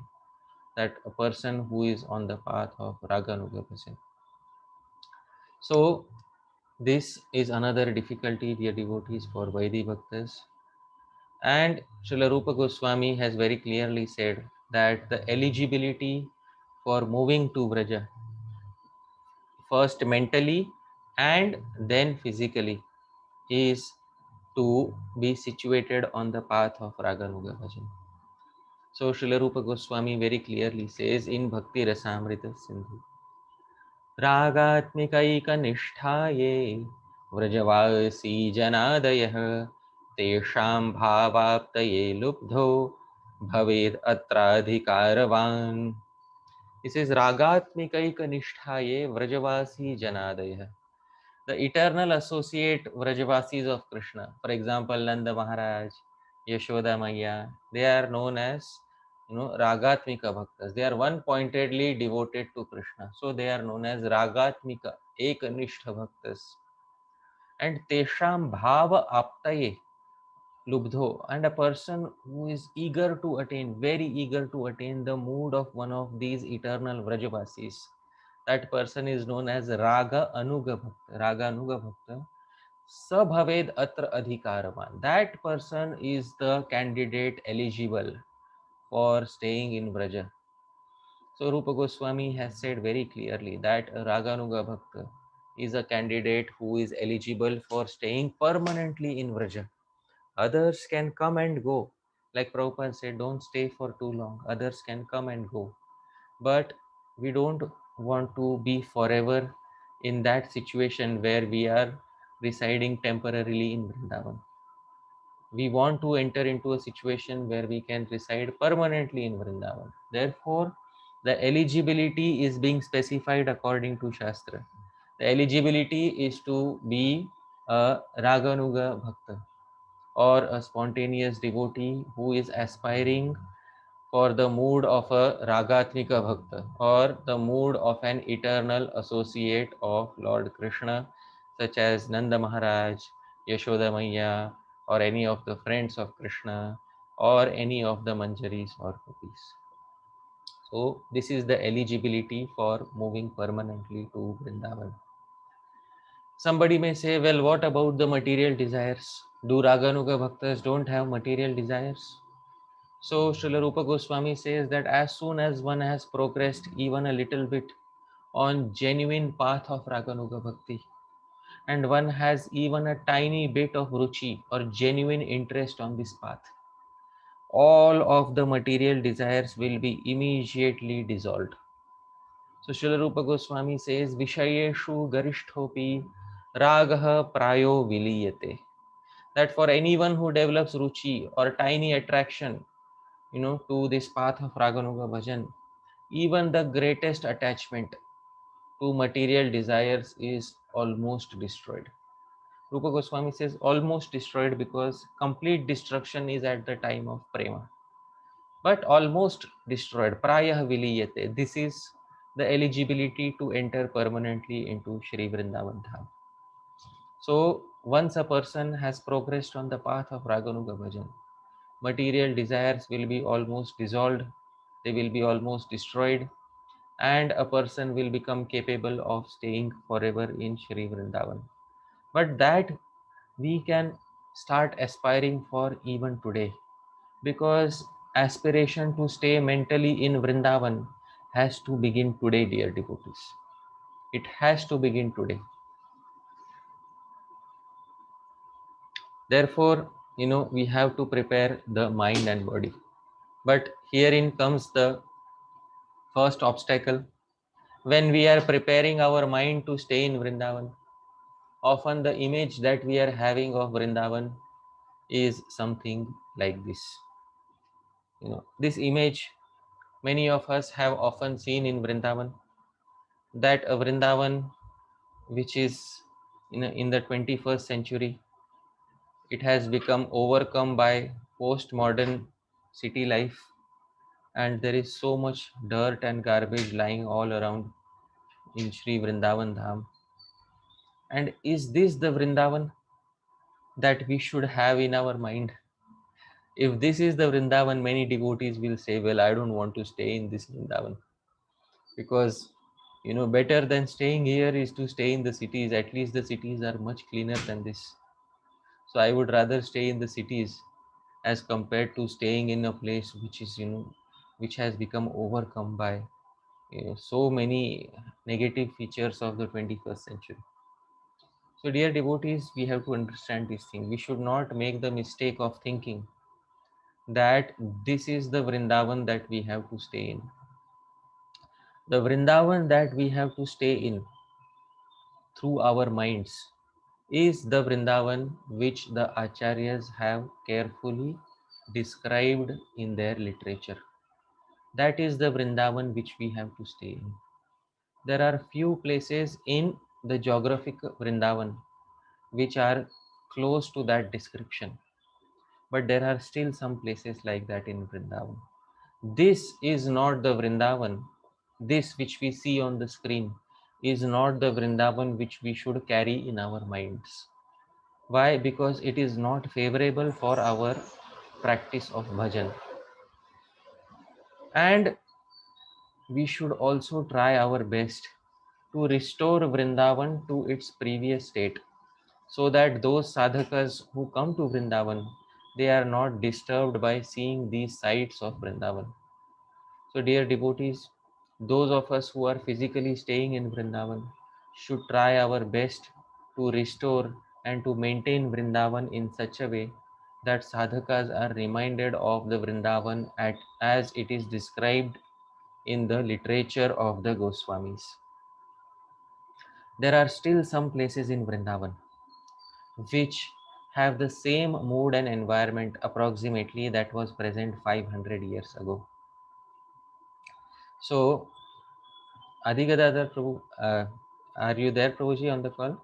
that a person who is on the path of Raga Nuga Bhajan. So, this is another difficulty, dear devotees, for Vaidhi Bhaktas. And Srila Rupa Goswami has very clearly said that the eligibility for moving to Vraja, first mentally and then physically, is to be situated on the path of Raganuga Bhajan. So Srila Rupa Goswami very clearly says in Bhakti Rasamrita Sindhu, Ragatmikaika nishthaye Vrajavasi janadayah Tesham bhavaptaye lubdho bhaved atra adhikaravan. He says, Ragatmikaika nishthaye vrajavasi janadaya. The eternal associate Vrajavasis of Krishna, for example, Nanda Maharaj, Yashoda Maya, they are known as Ragatmika Bhaktas. They are one pointedly devoted to Krishna. So they are known as Ragatmika, Ekanishtha Bhaktas. And Tesham Bhava Aptaye Lubdho, and a person who is eager to attain, very eager to attain the mood of one of these eternal Vrajavasis. That person is known as Raga Anuga Bhakta. Raga Anuga Bhakta. Sabhaved atra adhikaravan. That person is the candidate eligible for staying in Vraja. So Rupa Goswami has said very clearly that a Raganuga Bhakta is a candidate who is eligible for staying permanently in Vraja. Others can come and go. Like Prabhupada said, don't stay for too long. Others can come and go. But we don't want to be forever in that situation where we are residing temporarily in Vrindavan. We want to enter into a situation where we can reside permanently in Vrindavan. Therefore, the eligibility is being specified according to Shastra. The eligibility is to be a Raganuga Bhakta, or a spontaneous devotee who is aspiring for the mood of a Ragatmika Bhakta, or the mood of an eternal associate of Lord Krishna, such as Nanda Maharaj, Yashoda Maya, or any of the friends of Krishna, or any of the Manjaris or Gopis. So this is the eligibility for moving permanently to Vrindavan. Somebody may say, well, what about the material desires? Do Raganuga Bhaktas don't have material desires? So Srila Rupa Goswami says that as soon as one has progressed even a little bit on genuine path of Raganuga Bhakti, and one has even a tiny bit of ruchi or genuine interest on this path, all of the material desires will be immediately dissolved. So Srila Rupa Goswami says, Vishayeshu garishtopi ragaha prayo viliyate. That for anyone who develops ruchi or tiny attraction, to this path of Raganuga Bhajan, even the greatest attachment to material desires is almost destroyed. Rupa Goswami says almost destroyed because complete destruction is at the time of prema. But almost destroyed, prayah viliyate. This is the eligibility to enter permanently into Shri Vrindavan Dham. So once a person has progressed on the path of Raganuga Bhajan, material desires will be almost dissolved, they will be almost destroyed, and a person will become capable of staying forever in Shri Vrindavan. But that we can start aspiring for even today, because aspiration to stay mentally in Vrindavan has to begin today, dear devotees. It has to begin today. Therefore, we have to prepare the mind and body. But herein comes the first obstacle. When we are preparing our mind to stay in Vrindavan, often the image that we are having of Vrindavan is something like this. This image many of us have often seen in Vrindavan, that a Vrindavan which is in the 21st century, it has become overcome by postmodern city life, and there is so much dirt and garbage lying all around in Sri Vrindavan Dham. And is this the Vrindavan that we should have in our mind? If this is the Vrindavan, many devotees will say, well, I don't want to stay in this Vrindavan, because better than staying here is to stay in the cities. At least the cities are much cleaner than this. So I would rather stay in the cities as compared to staying in a place which is which has become overcome by so many negative features of the 21st century. So dear devotees, we have to understand this thing. We should not make the mistake of thinking that this is the Vrindavan that we have to stay in. The Vrindavan that we have to stay in through our minds is the Vrindavan which the Acharyas have carefully described in their literature. That is the Vrindavan which we have to stay in. There are few places in the geographic Vrindavan which are close to that description, but there are still some places like that in Vrindavan. This is not the Vrindavan. This which we see on the screen is not the Vrindavan which we should carry in our minds. Why? Because it is not favorable for our practice of bhajan. And we should also try our best to restore Vrindavan to its previous state, so that those sadhakas who come to Vrindavan, they are not disturbed by seeing these sights of Vrindavan. So dear devotees, those of us who are physically staying in Vrindavan should try our best to restore and to maintain Vrindavan in such a way that sadhakas are reminded of the Vrindavan as it is described in the literature of the Goswamis. There are still some places in Vrindavan which have the same mood and environment approximately that was present 500 years ago. So, Adigadadar Prabhu, are you there, Prabhuji, on the call?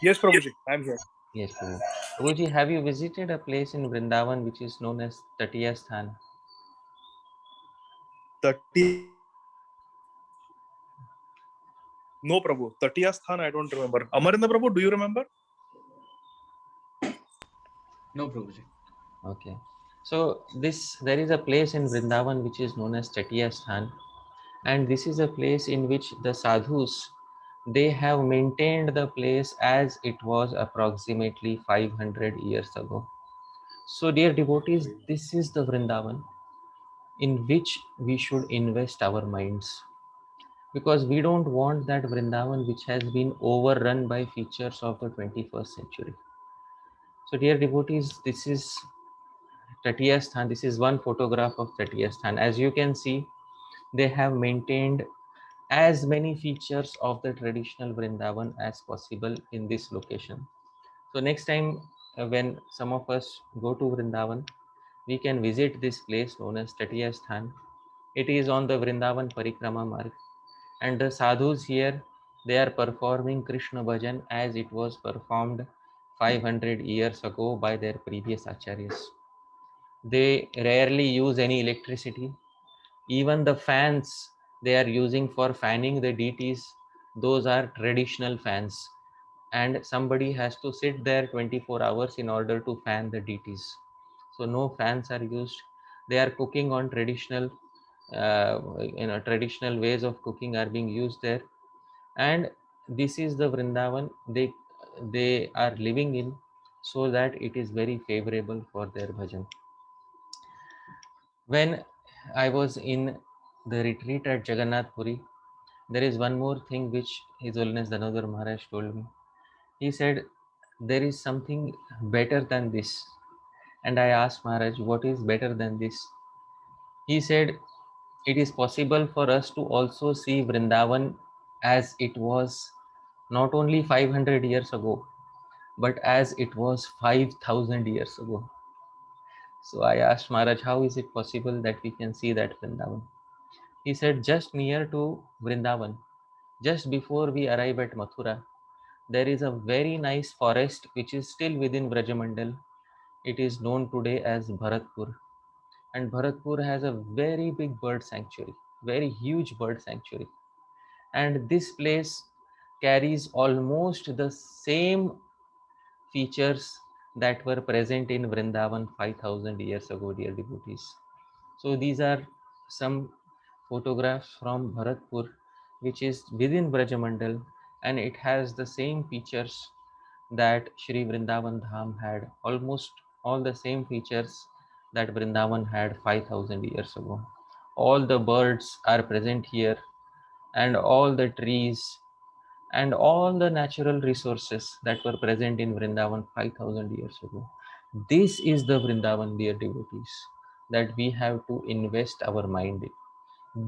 Yes, Prabhuji, I'm here. Yes, Prabhu. Prabhuji, have you visited a place in Vrindavan which is known as Tatiya Sthan? Tatiya Sthan. No, Prabhu. Tatiya Sthan, I don't remember. Amarinda Prabhu, do you remember? No, Prabhuji. Okay. So there is a place in Vrindavan which is known as Tatiya Sthan, and this is a place in which the sadhus, they have maintained the place as it was approximately 500 years ago. So dear devotees, this is the Vrindavan in which we should invest our minds, because we don't want that Vrindavan which has been overrun by features of the 21st century. So dear devotees, this is Tatiya Sthan. This is one photograph of Tatiya Sthan. As you can see, they have maintained as many features of the traditional Vrindavan as possible in this location. So next time when some of us go to Vrindavan, we can visit this place known as Tatiya Sthan. It is on the Vrindavan Parikrama Marg, and the sadhus here, they are performing Krishna bhajan as it was performed 500 years ago by their previous acharyas. They rarely use any electricity. Even the fans they are using for fanning the deities, those are traditional fans, and somebody has to sit there 24 hours in order to fan the deities. So no fans are used. They are cooking on traditional traditional ways of cooking are being used there. And this is the Vrindavan they are living in, so that it is very favorable for their bhajan. When I was in the retreat at Jagannath Puri, there is one more thing which His Holiness Danodar Maharaj told me. He said, there is something better than this. And I asked Maharaj, what is better than this? He said, it is possible for us to also see Vrindavan as it was not only 500 years ago, but as it was 5,000 years ago. So I asked Maharaj, how is it possible that we can see that Vrindavan? He said, just near to Vrindavan, just before we arrive at Mathura, there is a very nice forest which is still within Vrajamandal. It is known today as Bharatpur. And Bharatpur has a very big bird sanctuary, very huge bird sanctuary. And this place carries almost the same features that were present in Vrindavan 5,000 years ago, dear devotees. So these are some photographs from Bharatpur, which is within Brajamandal, and it has the same features that Shri Vrindavan Dham had, almost all the same features that Vrindavan had 5,000 years ago. All the birds are present here, and all the trees and all the natural resources that were present in Vrindavan 5,000 years ago. This is the Vrindavan, dear devotees, that we have to invest our mind in.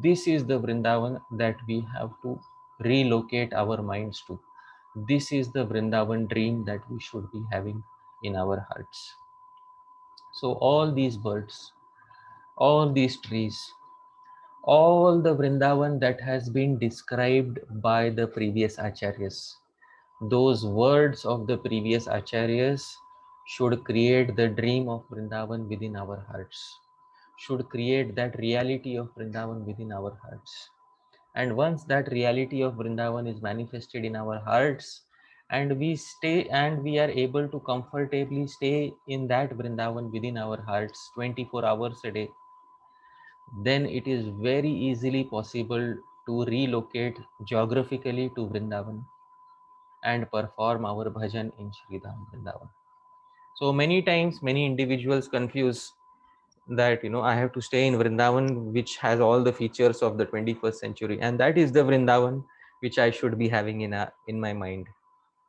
This is the Vrindavan that we have to relocate our minds to. This is the Vrindavan dream that we should be having. in our hearts. So all these birds, all these trees, all the Vrindavan that has been described by the previous acharyas, those words of the previous acharyas should create the dream of Vrindavan within our hearts, should create that reality of Vrindavan within our hearts. And once that reality of Vrindavan is manifested in our hearts, and we stay and we are able to comfortably stay in that Vrindavan within our hearts 24 hours a day, then it is very easily possible to relocate geographically to Vrindavan and perform our bhajan in Sridham Vrindavan. So many times, many individuals confuse that, I have to stay in Vrindavan, which has all the features of the 21st century, and that is the Vrindavan which I should be having in my mind.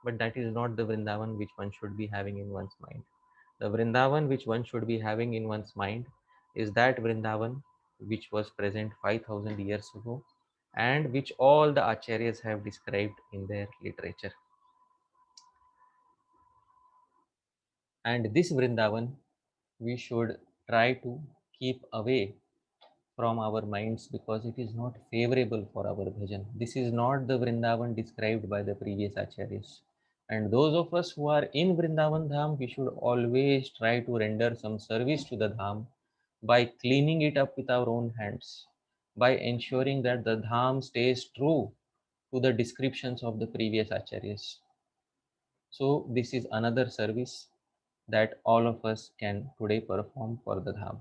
But that is not the Vrindavan which one should be having in one's mind. The Vrindavan which one should be having in one's mind is that Vrindavan which was present 5,000 years ago and which all the acharyas have described in their literature. And this Vrindavan we should try to keep away from our minds because it is not favorable for our bhajan. This is not the Vrindavan described by the previous acharyas. And those of us who are in Vrindavan Dham, we should always try to render some service to the Dham by cleaning it up with our own hands, by ensuring that the Dham stays true to the descriptions of the previous acharyas. So this is another service that all of us can today perform for the Dham.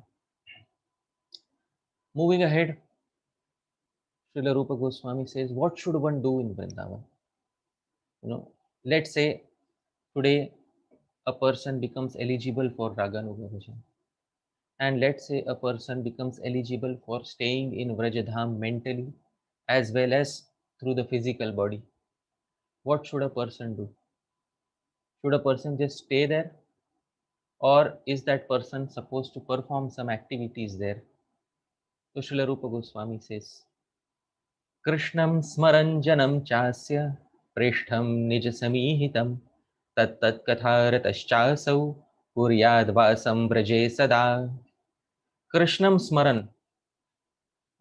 Moving ahead, Srila Rupa Goswami says, what should one do in Vrindavan? Let's say today a person becomes eligible for Raganuga Bhajan. And let's say a person becomes eligible for staying in Vrajadham mentally as well as through the physical body. What should a person do? Should a person just stay there? Or is that person supposed to perform some activities there? So Srila Rupa Goswami says, Krishnam smaranjanam chasya preshtham nijasamīhitam tat katharataschasau kuryad vasam vraje sada. Krishnam smaran.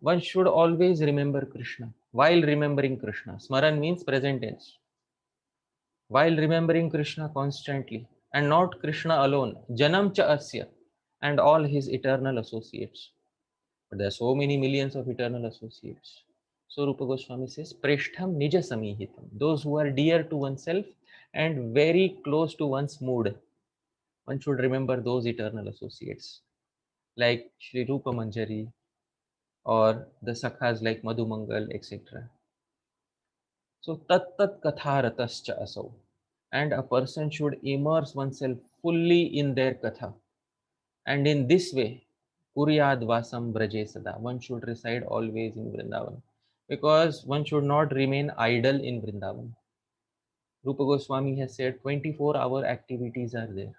One should always remember Krishna. While remembering Krishna, smaran means present tense. While remembering Krishna constantly, and not Krishna alone, Janam cha asya, and all his eternal associates. But there are so many millions of eternal associates. So Rupa Goswami says, Preshtham nija samihitam. Those who are dear to oneself and very close to one's mood. One should remember those eternal associates, like Sri Rupa Manjari or the Sakhas like Madhu Mangal, etc. So tat katharatascha asau. And a person should immerse oneself fully in their katha. And in this way, Kuryad Vasam Vraje Sada. One should reside always in Vrindavan. Because one should not remain idle in Vrindavan. Rupa Goswami has said 24-hour activities are there.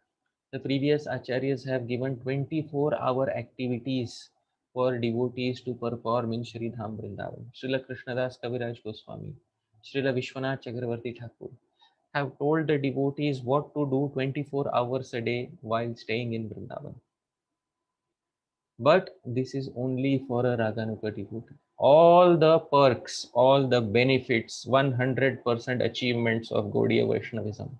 The previous acharyas have given 24-hour activities for devotees to perform in Sri Dham Vrindavan. Srila Krishnadas Kaviraj Goswami, Srila Vishwanath Chakravarti Thakur have told the devotees what to do 24 hours a day while staying in Vrindavan. But this is only for a Raganuga devotee. All the perks, all the benefits, 100% achievements of Gaudiya Vaishnavism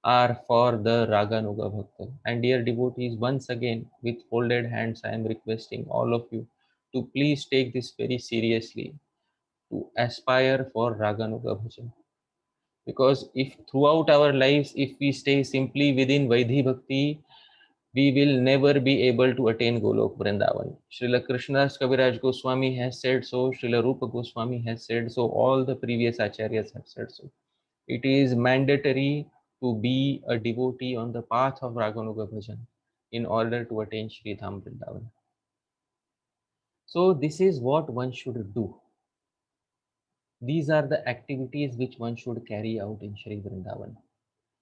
are for the Raganuga Bhakta. And dear devotees, once again, with folded hands, I am requesting all of you to please take this very seriously, to aspire for Raganuga Bhajan. Because if throughout our lives, if we stay simply within Vaidhi Bhakti, we will never be able to attain Golok Vrindavan. Srila Krishnadas Kaviraj Goswami has said so, Srila Rupa Goswami has said so, all the previous acharyas have said so. It is mandatory to be a devotee on the path of Raganuga Bhajan in order to attain Sri Dham Vrindavan. So this is what one should do. These are the activities which one should carry out in Sri Vrindavan.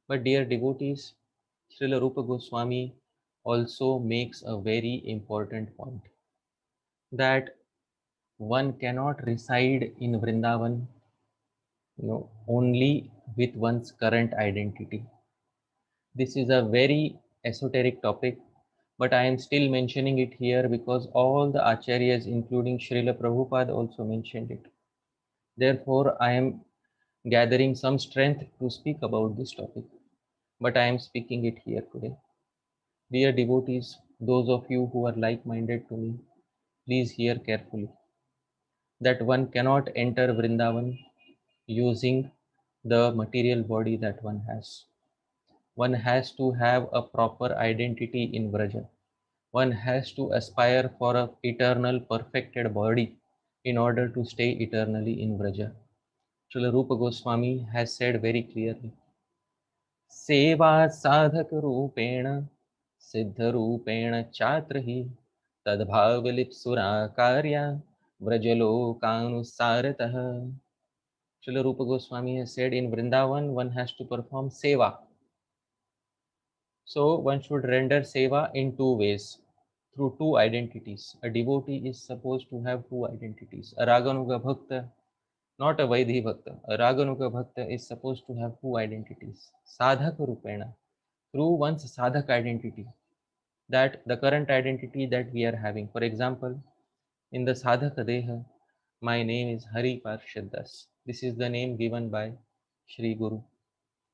But dear devotees, Srila Rupa Goswami also makes a very important point that one cannot reside in Vrindavan only with one's current identity. This is a very esoteric topic, but I am still mentioning it here because all the acharyas, including Srila Prabhupada, also mentioned it. Therefore, I am gathering some strength to speak about this topic, but I am speaking it here today. Dear devotees, those of you who are like-minded to me, please hear carefully that one cannot enter Vrindavan using the material body that one has. One has to have a proper identity in Vraja. One has to aspire for a eternal perfected body in order to stay eternally in Vraja. Srila Rupa Goswami has said very clearly, सेवा साधक रूपेण सिद्ध रूपेण चात्र ही तद्भाव लिप्सुरा कार्या व्रजलोकानुसारतः. Srila Rupa Goswami has said in Vrindavan one has to perform seva. So one should render seva in two ways, through two identities. A devotee is supposed to have two identities. A Raganuga Bhakta, not a Vaidhi Bhakta. A Raganuga Bhakta is supposed to have two identities. Sadhaka Rupena, through one's sadhak identity, that the current identity that we are having. For example, in the sadhaka deha, my name is Hari Parshad Das. This is the name given by Shri Guru.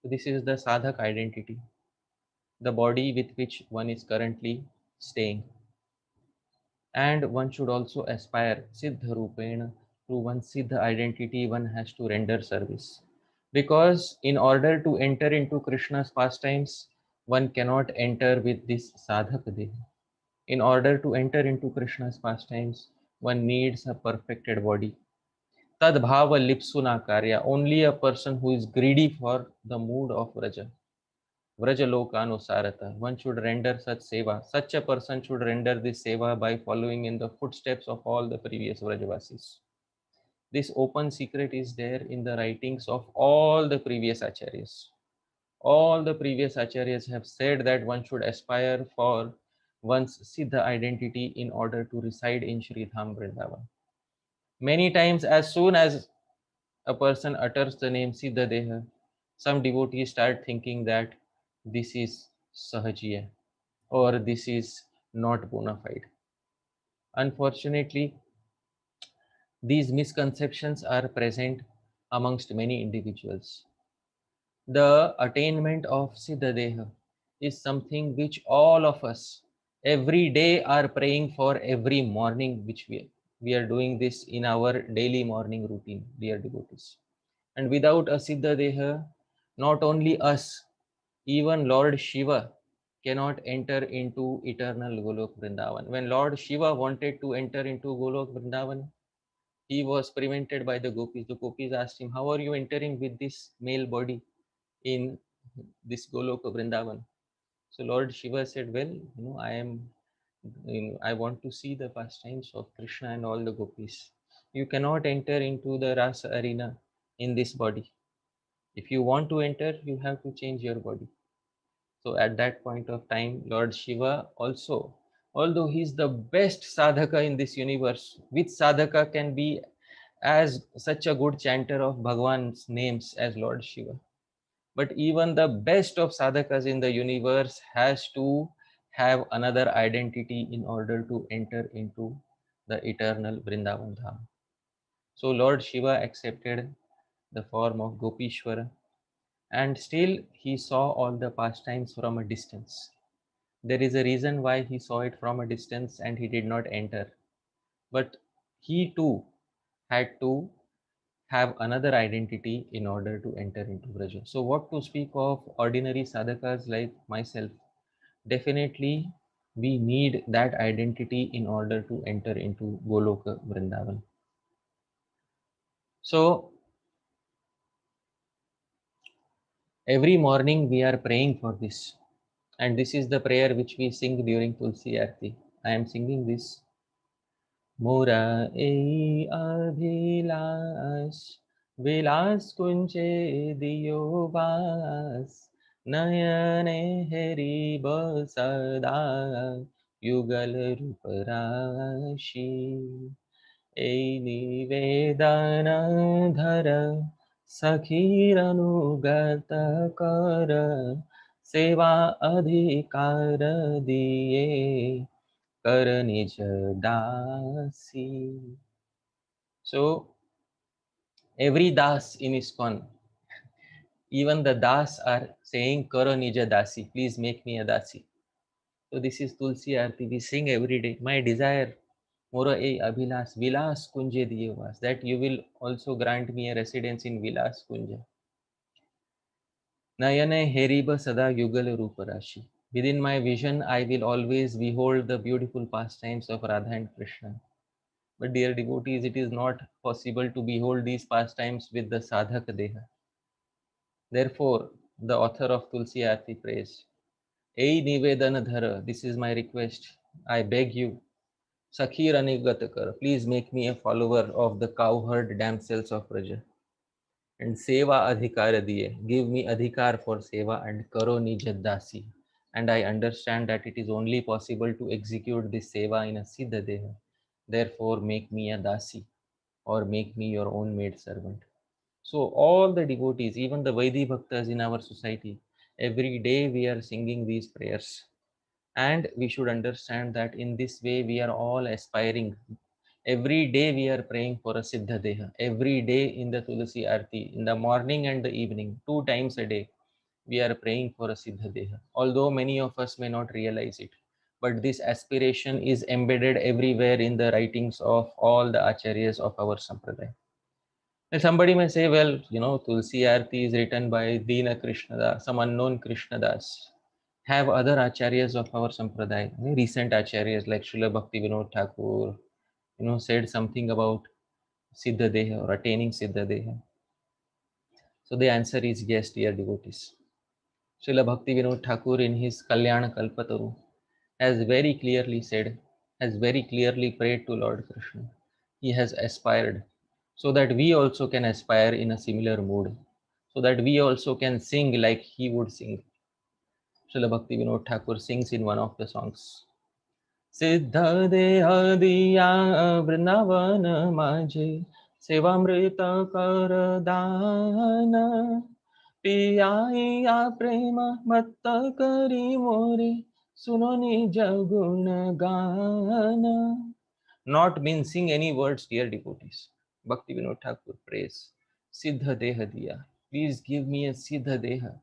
So this is the sadhak identity, the body with which one is currently staying. And one should also aspire siddha rupena, through one's siddha identity one has to render service, because in order to enter into Krishna's pastimes one cannot enter with this sadhaka deha. In order to enter into Krishna's pastimes one needs a perfected body. Tad bhava lipsuna karya, only a person who is greedy for the mood of Vraja, Vrajalokanusarata, one should render such seva. Such a person should render this seva by following in the footsteps of all the previous Vrajavasis. This open secret is there in the writings of all the previous acharyas. All the previous acharyas have said that one should aspire for one's siddha identity in order to reside in Sri Dham Vrindavan. Many times, as soon as a person utters the name Siddha Deha, some devotees start thinking that this is Sahajiya or this is not bona fide. Unfortunately, these misconceptions are present amongst many individuals. The attainment of Siddha Deha is something which all of us every day are praying for every morning, which we are doing this in our daily morning routine, dear devotees. And without a Siddha Deha, not only us, even Lord Shiva cannot enter into eternal Golok Vrindavan. When Lord Shiva wanted to enter into Golok Vrindavan, he was prevented by the gopis. The gopis asked him, how are you entering with this male body in this Golok Vrindavan? So Lord Shiva said, well, I want to see the pastimes of Krishna and all the gopis. You cannot enter into the Rasa arena in this body. If you want to enter, you have to change your body. So at that point of time, Lord Shiva also, although he is the best sadhaka in this universe, which sadhaka can be as such a good chanter of Bhagwan's names as Lord Shiva? But even the best of sadhakas in the universe has to have another identity in order to enter into the eternal Vrindavan Dham. So Lord Shiva accepted the form of Gopishwara, and still he saw all the pastimes from a distance. There is a reason why he saw it from a distance and he did not enter. But he too had to have another identity in order to enter into Vraja. So what to speak of ordinary sadhakas like myself? Definitely we need that identity in order to enter into Goloka Vrindavan. So every morning we are praying for this. And this is the prayer which we sing during Tulsi Aarti. I am singing this. Mora ei abhilash vilas kunche diyo vas nayane heri basada yugal ruparashi ei nivedana dhara sakhiranu gata kara सेवा अधिकार दिए कर निज दासी. So every das in ISKCON, even the das are saying karo nija dasi, please make me a dasi. So this is Tulsi Aarti, we sing every day. My desire, Mora e Abhilas, Vilas Kunje diye vas, that you will also grant me a residence in Vilas Kunja. Nayane Heriba Sada Yugal Ruparashi. Within my vision, I will always behold the beautiful pastimes of Radha and Krishna. But dear devotees, it is not possible to behold these pastimes with the sadhak deha. Therefore, the author of Tulsi Aarti prays, Ei Nivedana Dhara, this is my request. I beg you, Sakhir Anigatakar, please make me a follower of the cowherd damsels of Vraja. And Seva Adhikara Diye, give me Adhikar for Seva and Karo Nijadasi. And I understand that it is only possible to execute this Seva in a Siddha Deha. Therefore, make me a Dasi or make me your own maid servant. So all the devotees, even the Vaidhi Bhaktas in our society, every day we are singing these prayers. And we should understand that in this way we are all aspiring. Every day we are praying for a Siddha Deha. Every day in the Tulasi Aarti, in the morning and the evening, 2 times a day, we are praying for a Siddha Deha. Although many of us may not realize it, but this aspiration is embedded everywhere in the writings of all the acharyas of our sampradaya. And somebody may say, well, Tulsi Aarti is written by Dina Krishnadas, some unknown Krishnadas. Have other acharyas of our sampradaya, recent acharyas like Srila Bhakti Vinod Thakur, said something about Siddha Deha or attaining Siddha Deha? So the answer is yes, dear devotees. Srila Bhakti Vinod Thakur in his Kalyana Kalpataru has very clearly said, has very clearly prayed to Lord Krishna. He has aspired so that we also can aspire in a similar mood, so that we also can sing like he would sing. Srila Bhakti Vinod Thakur sings in one of the songs, Siddha Deha Diya Vrindavan Majhe Sevamrita Kar Dana Piya Prema Matta Kari More Suno Nija Guna Gana. Not mincing any words, dear devotees. Bhakti Vinod Thakur prays, Siddha Deha Diya. Please give me a Siddha Deha.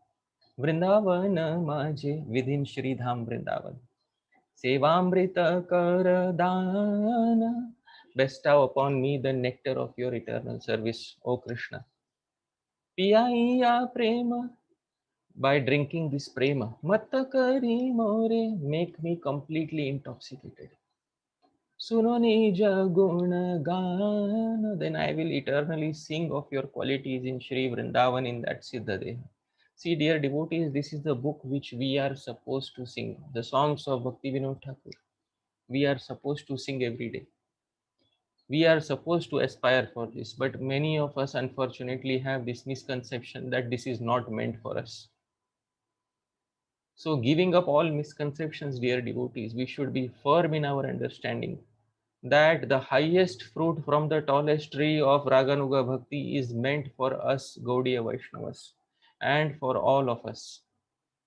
Vrindavan Majhe within Shri Dham Vrindavan. Sevamrita Karadana. Bestow upon me the nectar of your eternal service, O Krishna. Piyaiya Prema. By drinking this prema, Mattakari More, make me completely intoxicated. Sunoni Jaguna Gana, then I will eternally sing of your qualities in Shri Vrindavan in that Siddha Deha. See, dear devotees, this is the book which we are supposed to sing, the songs of Bhakti Vinod Thakur. We are supposed to sing every day. We are supposed to aspire for this, but many of us unfortunately have this misconception that this is not meant for us. So, giving up all misconceptions, dear devotees, we should be firm in our understanding that the highest fruit from the tallest tree of Raganuga Bhakti is meant for us Gaudiya Vaishnavas and for all of us.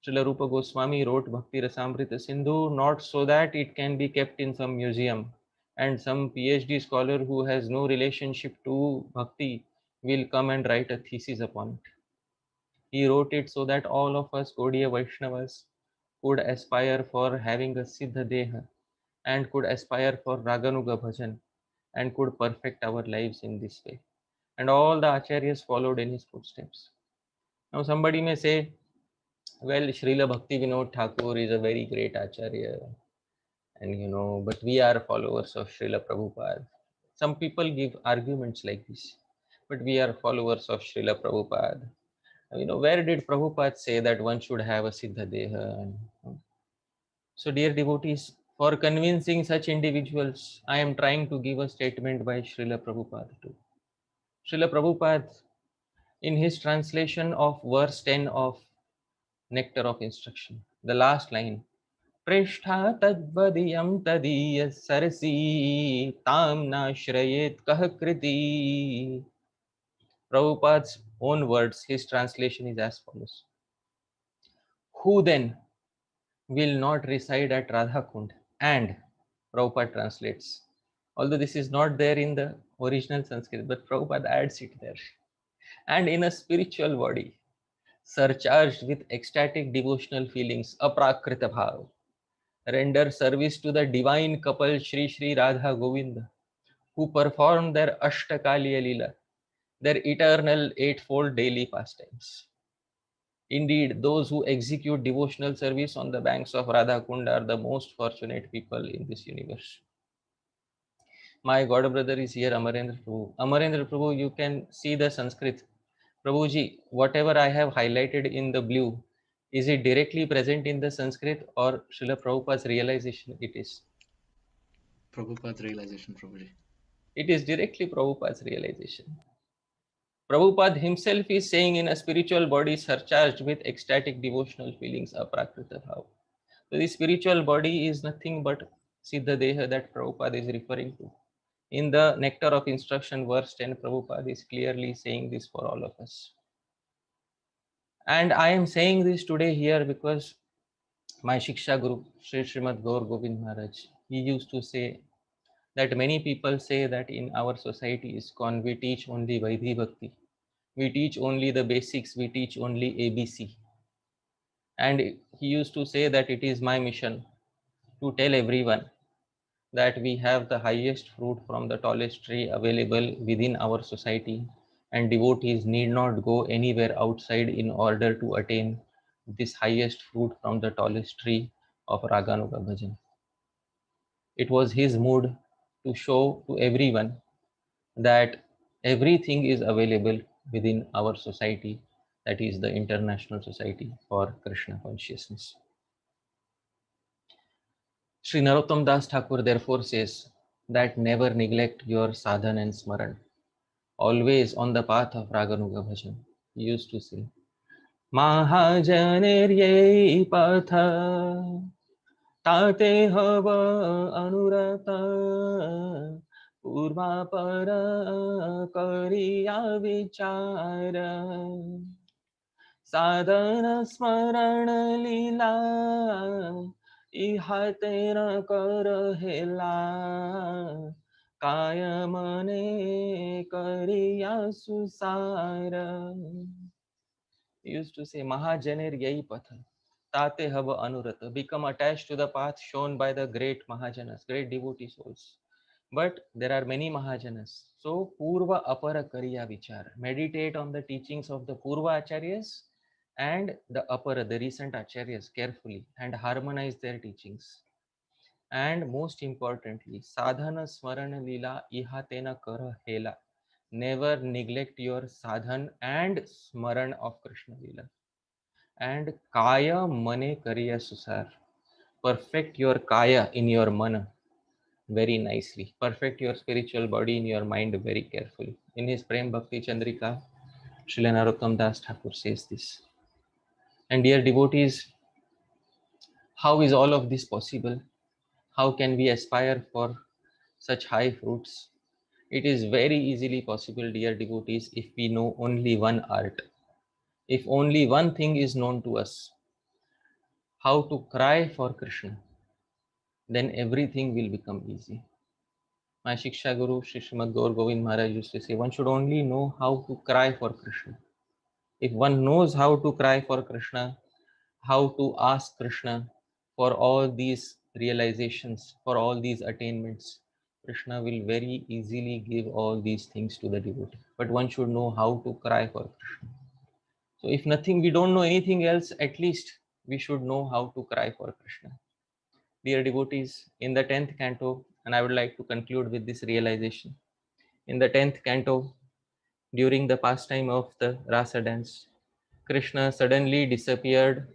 Srila Rupa Goswami wrote Bhakti Rasamrita Sindhu not so that it can be kept in some museum and some PhD scholar who has no relationship to Bhakti will come and write a thesis upon it. He wrote it so that all of us Gaudiya Vaishnavas could aspire for having a Siddha Deha and could aspire for Raganuga Bhajan and could perfect our lives in this way. And all the acharyas followed in his footsteps. Now somebody may say, well, Srila Bhakti Vinod Thakur is a very great acharya, and but we are followers of Srila Prabhupada. Some people give arguments like this, but we are followers of Srila Prabhupada. Where did Prabhupada say that one should have a Siddha Deha? So, dear devotees, for convincing such individuals, I am trying to give a statement by Srila Prabhupada too. Srila Prabhupada, in his translation of verse 10 of Nectar of Instruction, the last line, Prishtha tadvadiyam tadiya sarasi tam na shrayet kahakriti. Prabhupada's own words, his translation is as follows. who then will not reside at Radha Kund? And Prabhupada translates. Although this is not there in the original Sanskrit, but Prabhupada adds it there. And in a spiritual body, surcharged with ecstatic devotional feelings, aprakrita bhav, render service to the divine couple Shri Shri Radha Govinda, who perform their Ashtakaliya Leela, their eternal eightfold daily pastimes. Indeed, those who execute devotional service on the banks of Radha Kund are the most fortunate people in this universe. My god brother is here, Amarendra Prabhu. Amarendra Prabhu, you can see the Sanskrit. Prabhuji, whatever I have highlighted in the blue, is it directly present in the Sanskrit or Srila Prabhupada's realization it is? Prabhupada's realization, Prabhuji. It is directly Prabhupada's realization. Prabhupada himself is saying in a spiritual body surcharged with ecstatic devotional feelings, aprakrita bhav. So the spiritual body is nothing but Siddha Deha that Prabhupada is referring to. In the Nectar of Instruction, verse 10, Prabhupada is clearly saying this for all of us. And I am saying this today here because my Shiksha Guru, Sri Srimad Gaur Govind Maharaj, he used to say that many people say that in our society ISKCON, we teach only Vaidhi Bhakti. We teach only the basics, we teach only ABC. And he used to say that it is my mission to tell everyone that we have the highest fruit from the tallest tree available within our society, and devotees need not go anywhere outside in order to attain this highest fruit from the tallest tree of Raganuga Bhajan. It was his mood to show to everyone that everything is available within our society, that is the International Society for Krishna Consciousness. Sri Narottam Das Thakur therefore says that never neglect your sadhana and smaran, always on the path of Raganuga Bhajan. He used to say, Mahajaneryai patha tate hava anurata purva para kariya vichara sadhana smarana lila ihate na kar hela kaya mane kariya susara. He used to say, Mahajaner yai patha tate hava anurata, become attached to the path shown by the great Mahajanas, great devotee souls. But there are many Mahajanas. So, Purva Apara Kariya Vichara. Meditate on the teachings of the Purva Acharyas and the Apara, the recent Acharyas, carefully and harmonize their teachings. And most importantly, Sadhana Smarana Lila Ihatena Kara Hela. Never neglect your sadhan and smaran of Krishna Lila. And Kaya Mane Kariya Susar. Perfect your Kaya in your mana very nicely. Perfect your spiritual body in your mind very carefully. In his Prem Bhakti Chandrika, Srila Narottam Das Thakur says this. And dear devotees, how is all of this possible? How can we aspire for such high fruits? It is very easily possible, dear devotees, if we know only one art. If only one thing is known to us, how to cry for Krishna, then everything will become easy. My Shiksha Guru, Sri Srimad Gaur Govind Maharaj used to say, one should only know how to cry for Krishna. If one knows how to cry for Krishna, how to ask Krishna for all these realizations, for all these attainments, Krishna will very easily give all these things to the devotee. But one should know how to cry for Krishna. So if nothing, we don't know anything else, at least we should know how to cry for Krishna. Dear devotees, in the 10th canto, and I would like to conclude with this realization. In the 10th canto, during the pastime of the Rasa dance, Krishna suddenly disappeared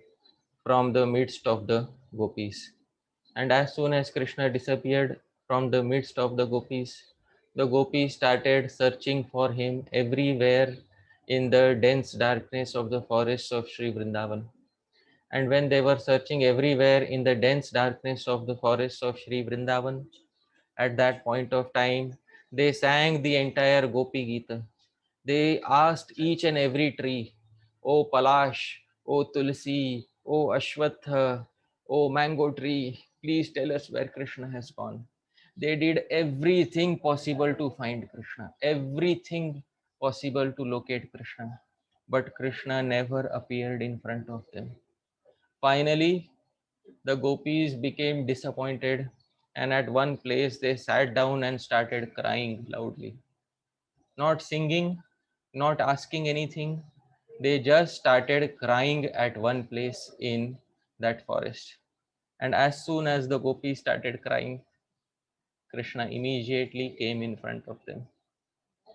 from the midst of the gopis. And as soon as Krishna disappeared from the midst of the gopis started searching for him everywhere in the dense darkness of the forests of Sri Vrindavan. And when they were searching everywhere in the dense darkness of the forests of Sri Vrindavan, at that point of time, they sang the entire Gopi Gita. They asked each and every tree, O Palash, O Tulsi, "Oh Ashwatha, oh mango tree, please tell us where Krishna has gone." They did everything possible to find Krishna, everything possible to locate Krishna, but Krishna never appeared in front of them. Finally, the gopis became disappointed, and at one place they sat down and started crying loudly. Not singing, not asking anything. They just started crying at one place in that forest. And as soon as the gopis started crying, Krishna immediately came in front of them.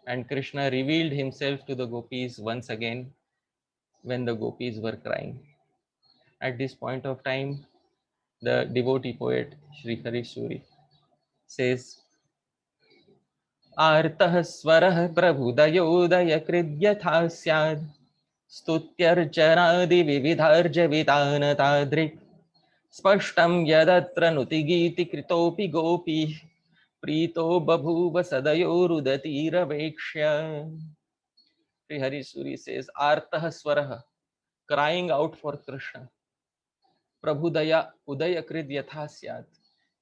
And Krishna revealed himself to the gopis once again when the gopis were crying. At this point of time, the devotee poet Sri Suri says, आर्तः स्वरः प्रभुदयोदयकृद्यथा स्यात् स्तुत्यर्चनादिविविधार्जवितानतादृक् स्पष्टं यदत्र नुतिगीतिकृतोऽपि गोपी प्रीतो बभूव सदयोरुदतीरवेक्ष्य. Sri Hari Suri says, Artah Swaraha, crying out for Krishna. Prabhudaya Udayakrid Yatha Syat.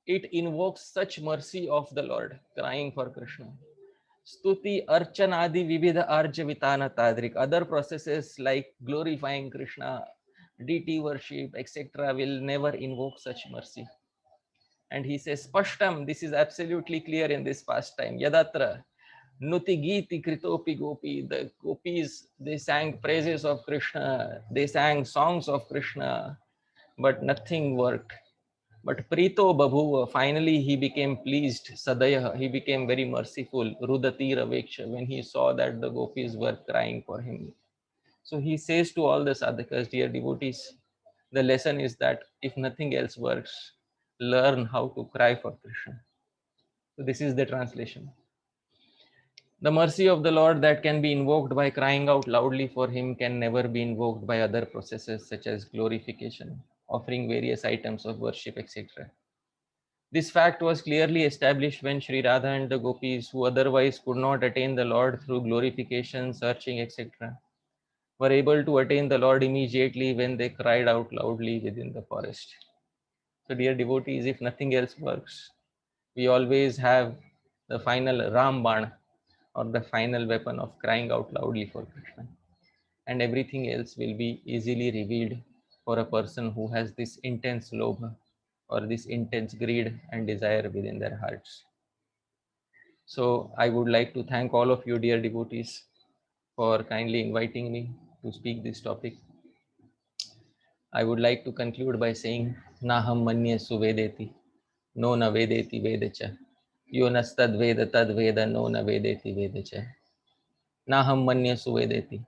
It invokes such mercy of the Lord, crying for Krishna. Stuti Archanadi Vividha Arjavitana Tadrik. Other processes like glorifying Krishna, deity worship, etc., will never invoke such mercy. And he says, Spashtam, this is absolutely clear in this pastime. Yadatra, Nuti Giti Kritopi Gopi. The gopis, they sang praises of Krishna, they sang songs of Krishna, but nothing worked. But Prito Babhuva, finally he became pleased, Sadaya, he became very merciful, Rudati Raveksha, when he saw that the gopis were crying for him. So he says to all the sadhakas, dear devotees, the lesson is that if nothing else works, learn how to cry for Krishna. So this is the translation. The mercy of the Lord that can be invoked by crying out loudly for him can never be invoked by other processes such as glorification, offering various items of worship, etc. This fact was clearly established when Sri Radha and the gopis, who otherwise could not attain the Lord through glorification, searching, etc., were able to attain the Lord immediately when they cried out loudly within the forest. So, dear devotees, if nothing else works, we always have the final Ramban, or the final weapon of crying out loudly for Krishna. And everything else will be easily revealed for a person who has this intense lobha or this intense greed and desire within their hearts. So I would like to thank all of you, dear devotees, for kindly inviting me to speak this topic. I would like to conclude by saying, Naham manye suvedeti, no na vedeti vedacha, yo nastad veda tad veda, no na vedeti vedacha. Naham manye suvedeti.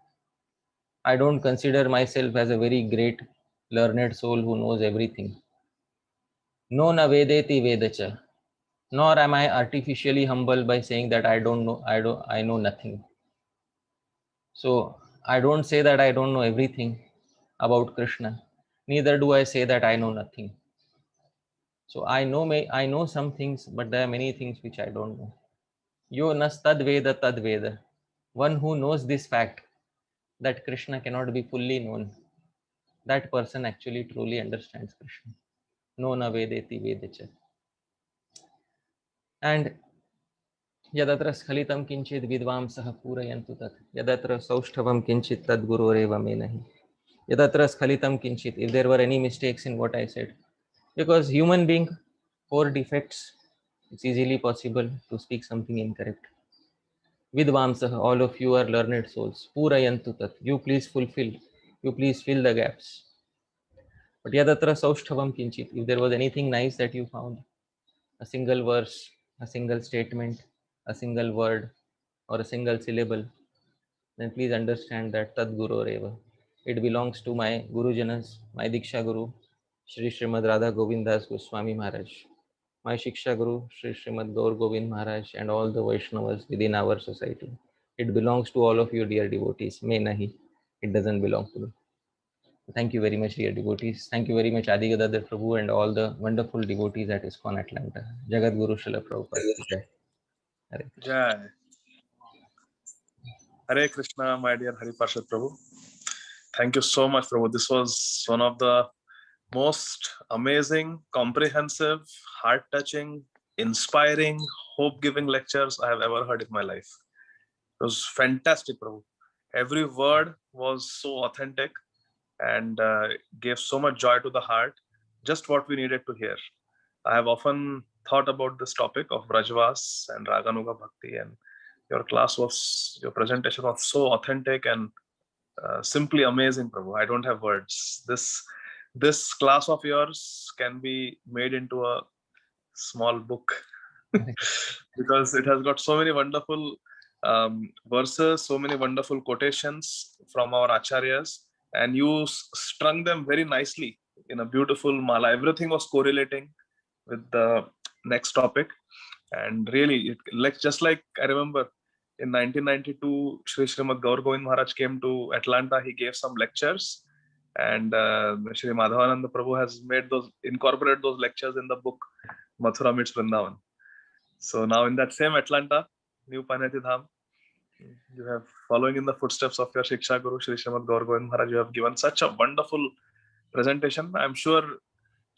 I don't consider myself as a very great learned soul who knows everything. No na vedeti vedacha. Nor am I artificially humble by saying that I know nothing. So I don't say that I don't know everything about Krishna. Neither do I say that I know nothing. So I know some things, but there are many things which I don't know. Yo nastad veda tad veda. One who knows this fact that Krishna cannot be fully known, that person actually truly understands Krishna. No na vedeti vedacha. And यदत्र स्खलितं किंचित विद्वांसः पूरयन्तु तत् यदत्र सौष्ठवं किंचित तद्गुरोरेव मे नहि यदत्र स्खलितं किंचित. If there were any mistakes in what I said, because human being, four defects, it's easily possible to speak something incorrect. Vidvamsah, all of you are learned souls. Purayantu tat, you please fulfill, you please fill the gaps. But yadatra saushthavam kinchit, if there was anything nice that you found, a single verse, a single statement, a single word, or a single syllable, then please understand that Tad Guru Reva. It belongs to my Guru Janas, my Diksha Guru, Shri Srimad Radha Govindas Goswami Maharaj, my Shiksha Guru, Shri Srimad Gaur Govind Maharaj, and all the Vaishnavas within our society. It belongs to all of you, dear devotees. May nahi. It doesn't belong to me. Thank you very much, dear devotees. Thank you very much, Adi Gadadhar Prabhu, and all the wonderful devotees at ISKCON Atlanta. Jagat Guru Srila Prabhupada. Jai. Hare Krishna. Jai. Hare Krishna, my dear Hari Parshad Prabhu. Thank you so much, Prabhu. This was one of the most amazing, comprehensive, heart-touching, inspiring, hope-giving lectures I have ever heard in my life. It was fantastic, Prabhu. Every word was so authentic and gave so much joy to the heart, just what we needed to hear. I have often thought about this topic of Vrajavas and Raganuga Bhakti, and your presentation was so authentic and simply amazing, Prabhu. I don't have words. This class of yours can be made into a small book because it has got so many wonderful verses, so many wonderful quotations from our acharyas, and you strung them very nicely in a beautiful mala. Everything was correlating with the next topic, and really, just like I remember in 1992, Sri Srimad Gaur Govind Maharaj came to Atlanta. He gave some lectures, and Sri Madhavananda Prabhu has incorporated those lectures in the book Mathura Meets Vrindavan. So now in that same Atlanta, New Panati Dham, you have, following in the footsteps of your Shiksha Guru, Sri Srimad Gaur Govind Maharaj, you have given such a wonderful presentation. I'm sure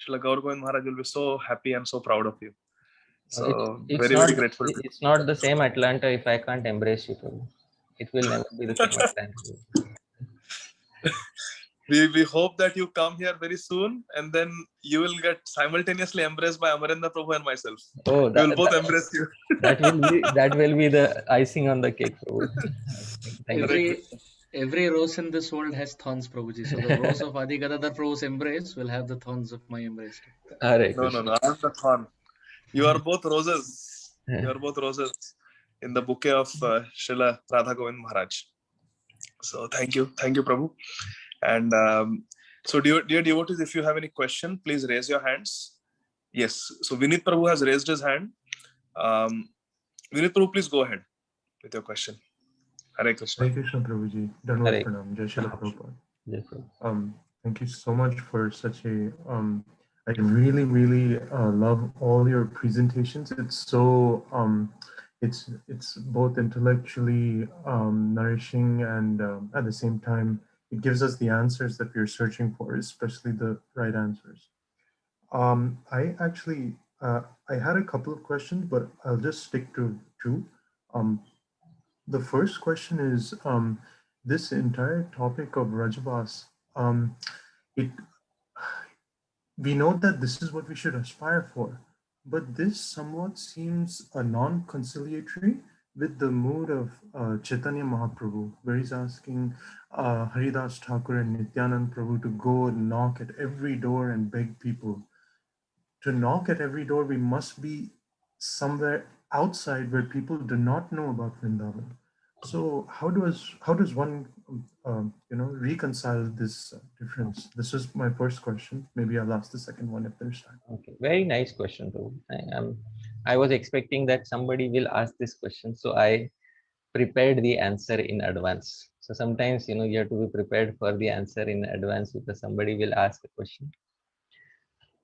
Srila Gaur Govind Maharaj will be so happy and so proud of you. So it's very, not very grateful. it's not the same Atlanta if I can't embrace you, Prabhu. It will never be the same Atlanta. We hope that you come here very soon, and then you will get simultaneously embraced by Amarendra Prabhu and myself. Oh, We will both embrace you. that will be the icing on the cake, Prabhu. Thank you. Every rose in this world has thorns, Prabhuji. So the rose of Adi Gadadhar Prabhu's embrace will have the thorns of my embrace. Hare No, Krishna. I am the thorn. You are both roses. You are both roses in the bouquet of Srila Radha Govind Maharaj. So thank you, Prabhu. And so dear devotees, if you have any question, please raise your hands. Yes, so Vinit Prabhu has raised his hand. Vinit Prabhu, please go ahead with your question. Hare Krishna. Hare Krishna, Prabhuji. Dhanavad Pranam. Jai Srila Prabhupada. Thank you so much for such a. I really love all your presentations. It's so. It's both intellectually nourishing and at the same time it gives us the answers that we're searching for, especially the right answers. I actually I had a couple of questions, but I'll just stick to two. The first question is this entire topic of Rajavas. We know that this is what we should aspire for, but this somewhat seems non-conciliatory with the mood of Chaitanya Mahaprabhu, where he's asking Haridas Thakur and Nityanand Prabhu to go and knock at every door and beg people. To knock at every door, we must be somewhere outside where people do not know about Vrindavan. So how does one reconcile this difference? This is my first question. Maybe I'll ask the second one if there's time. Okay, very nice question, Prabhu. I was expecting that somebody will ask this question, so I prepared the answer in advance. So sometimes you have to be prepared for the answer in advance because somebody will ask a question.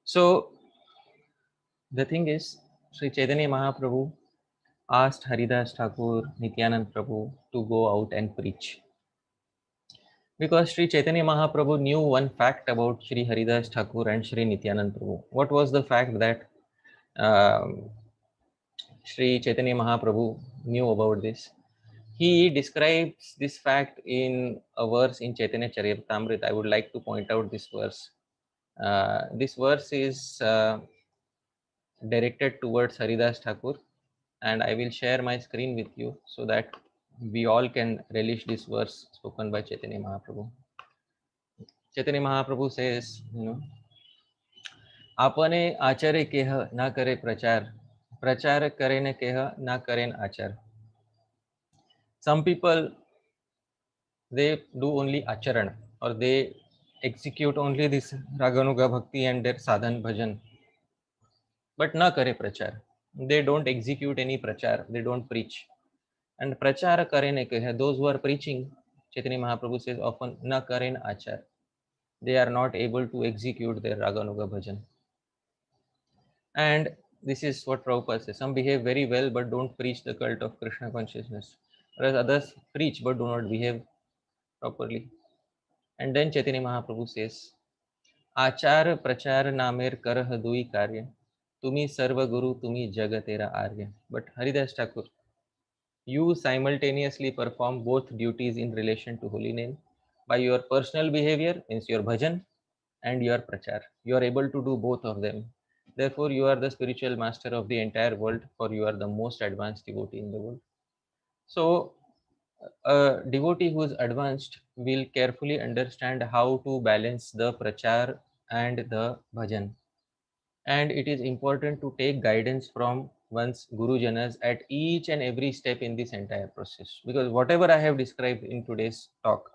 So the thing is, Sri Chaitanya Mahaprabhu asked Haridas Thakur, Nityanand Prabhu to go out and preach. Because Sri Chaitanya Mahaprabhu knew one fact about Sri Haridas Thakur and Sri Nityanand Prabhu. What was the fact that Sri Chaitanya Mahaprabhu knew about this? He describes this fact in a verse in Chaitanya Charitamrita. I would like to point out this verse. This verse is directed towards Haridas Thakur, and I will share my screen with you so that we all can relish this verse spoken by Chaitanya Mahaprabhu. Chaitanya Mahaprabhu says, आपने आचार्य केह ना करे प्रचार, प्रचार करे न केह ना करेन आचार. Some people, they do only acharan, or they execute only this raganuga bhakti and their sadhan bhajan, but na kare prachar. They don't execute any prachar, they don't preach. And prachara karene ke, those who are preaching, Chaitanya Mahaprabhu says often na karen achar. They are not able to execute their raganuga bhajan. And this is what Prabhupada says. Some behave very well but don't preach the cult of Krishna consciousness, whereas others preach but do not behave properly. And then Chaitanya Mahaprabhu says, Achar prachar namer karah dui karya, tumi sarva guru, tumi jagatera arya. But Haridas Thakur, you simultaneously perform both duties in relation to holy name by your personal behavior, means your bhajan, and your prachar. You are able to do both of them. Therefore, you are the spiritual master of the entire world, for you are the most advanced devotee in the world. So, a devotee who is advanced will carefully understand how to balance the prachar and the bhajan. And it is important to take guidance from one's gurujanas at each and every step in this entire process. Because whatever I have described in today's talk,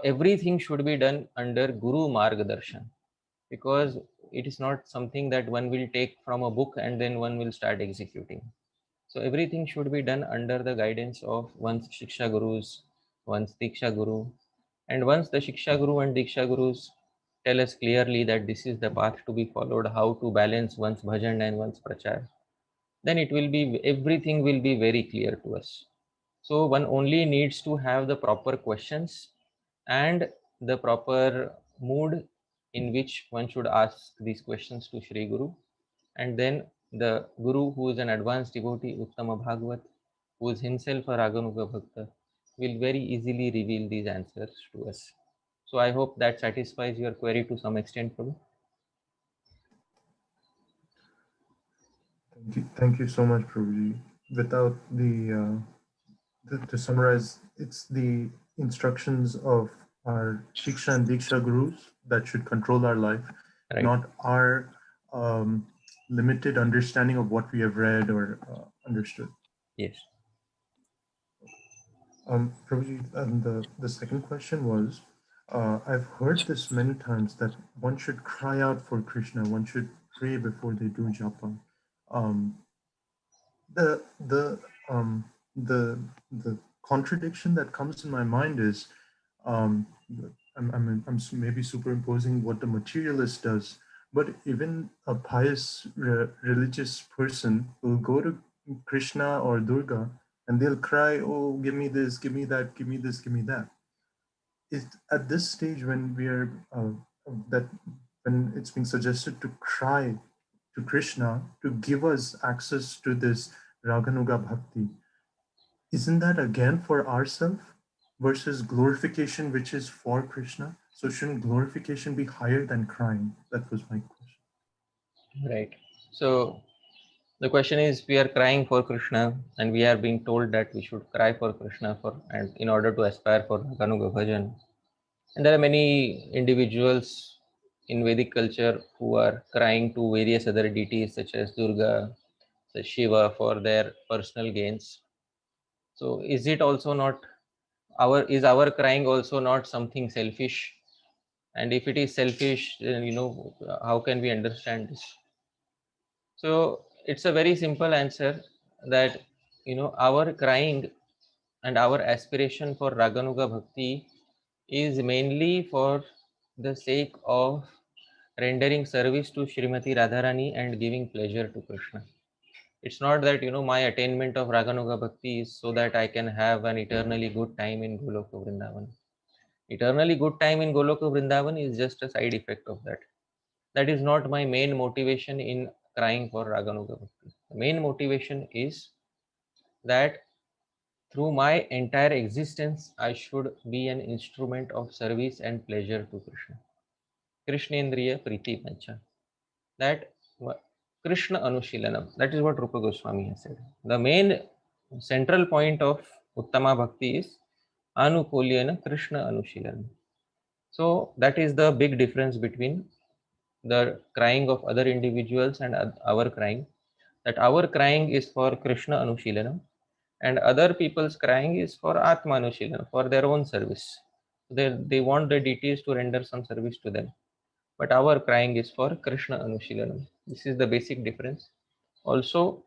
everything should be done under Guru Margadarshan. Because it is not something that one will take from a book and then one will start executing. So everything should be done under the guidance of one's Shiksha Gurus, one's Diksha Guru. And once the Shiksha Guru and Diksha Gurus tell us clearly that this is the path to be followed, how to balance one's bhajan and one's prachar, then everything will be very clear to us. So one only needs to have the proper questions and the proper mood in which one should ask these questions to Shri Guru. And then the Guru, who is an advanced devotee, Uttama Bhagavat, who is himself a Raganuga Bhakta, will very easily reveal these answers to us. So I hope that satisfies your query to some extent, Prabhu. Thank you so much, Prabhuji. Without to summarize, it's the instructions of our Shiksha and Diksha Gurus that should control our life, Right. not our limited understanding of what we have read or understood. Yes. Prabhuji, the second question was, I've heard this many times that one should cry out for Krishna, one should pray before they do japa. The contradiction that comes in my mind is, I'm maybe superimposing what the materialist does, but even a pious religious person will go to Krishna or Durga and they'll cry, oh, give me this, give me that, give me this, give me that. At this stage when we are when it's being suggested to cry to Krishna to give us access to this Raganuga Bhakti, isn't that again for ourselves versus glorification, which is for Krishna? So shouldn't glorification be higher than crying? That was my question. Right. So the question is, we are crying for Krishna and we are being told that we should cry for Krishna and in order to aspire for Raganuga Bhajan. And there are many individuals in Vedic culture who are crying to various other deities such as Durga, such Shiva, for their personal gains. So is it also not our crying also not something selfish? And if it is selfish, then how can we understand this? So it's a very simple answer that our crying and our aspiration for Raganuga Bhakti is mainly for the sake of rendering service to Srimati Radharani and giving pleasure to Krishna. It's not that my attainment of Raganuga Bhakti is so that I can have an eternally good time in Goloka Vrindavan. Eternally good time in Goloka Vrindavan is just a side effect of that. That is not my main motivation in crying for Raganuga Bhakti. The main motivation is that through my entire existence, I should be an instrument of service and pleasure to Krishna. Krishnendriya Priti Pancha. That Krishna Anushilanam. That is what Rupa Goswami has said. The main central point of Uttama Bhakti is Anukulyana Krishna Anushilanam. So that is the big difference between the crying of other individuals and our crying. That our crying is for Krishna Anushilanam and other people's crying is for Atma Anushilanam, for their own service. They want the deities to render some service to them. But our crying is for Krishna Anushilanam. This is the basic difference. Also,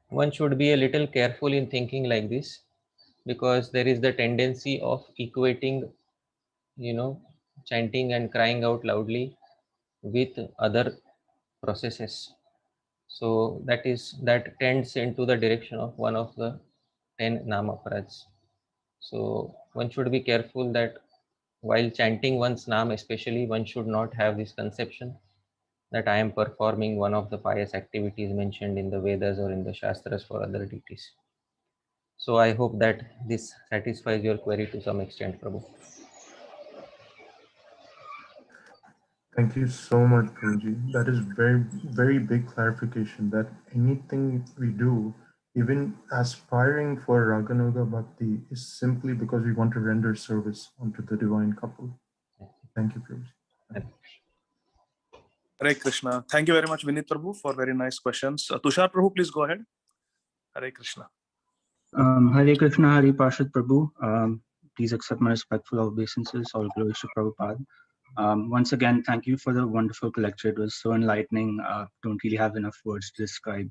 one should be a little careful in thinking like this because there is the tendency of equating, chanting and crying out loudly with other processes. So that tends into the direction of one of the 10 namaparats. So one should be careful that while chanting one's Naam especially, one should not have this conception that I am performing one of the pious activities mentioned in the Vedas or in the Shastras for other deities. So I hope that this satisfies your query to some extent, Prabhu. Thank you so much, Prabhuji. That is very, very big clarification that anything we do, even aspiring for Raganuga Bhakti, is simply because we want to render service unto the divine couple. Thank you, Prabhuji. Hare Krishna. Thank you very much, Vinit Prabhu, for very nice questions. Tushar Prabhu, please go ahead. Hare Krishna. Hare Krishna, Hare Parshad Prabhu. Please accept my respectful obeisances. All glories to Prabhupada. Once again, thank you for the wonderful lecture. It was so enlightening. Don't really have enough words to describe.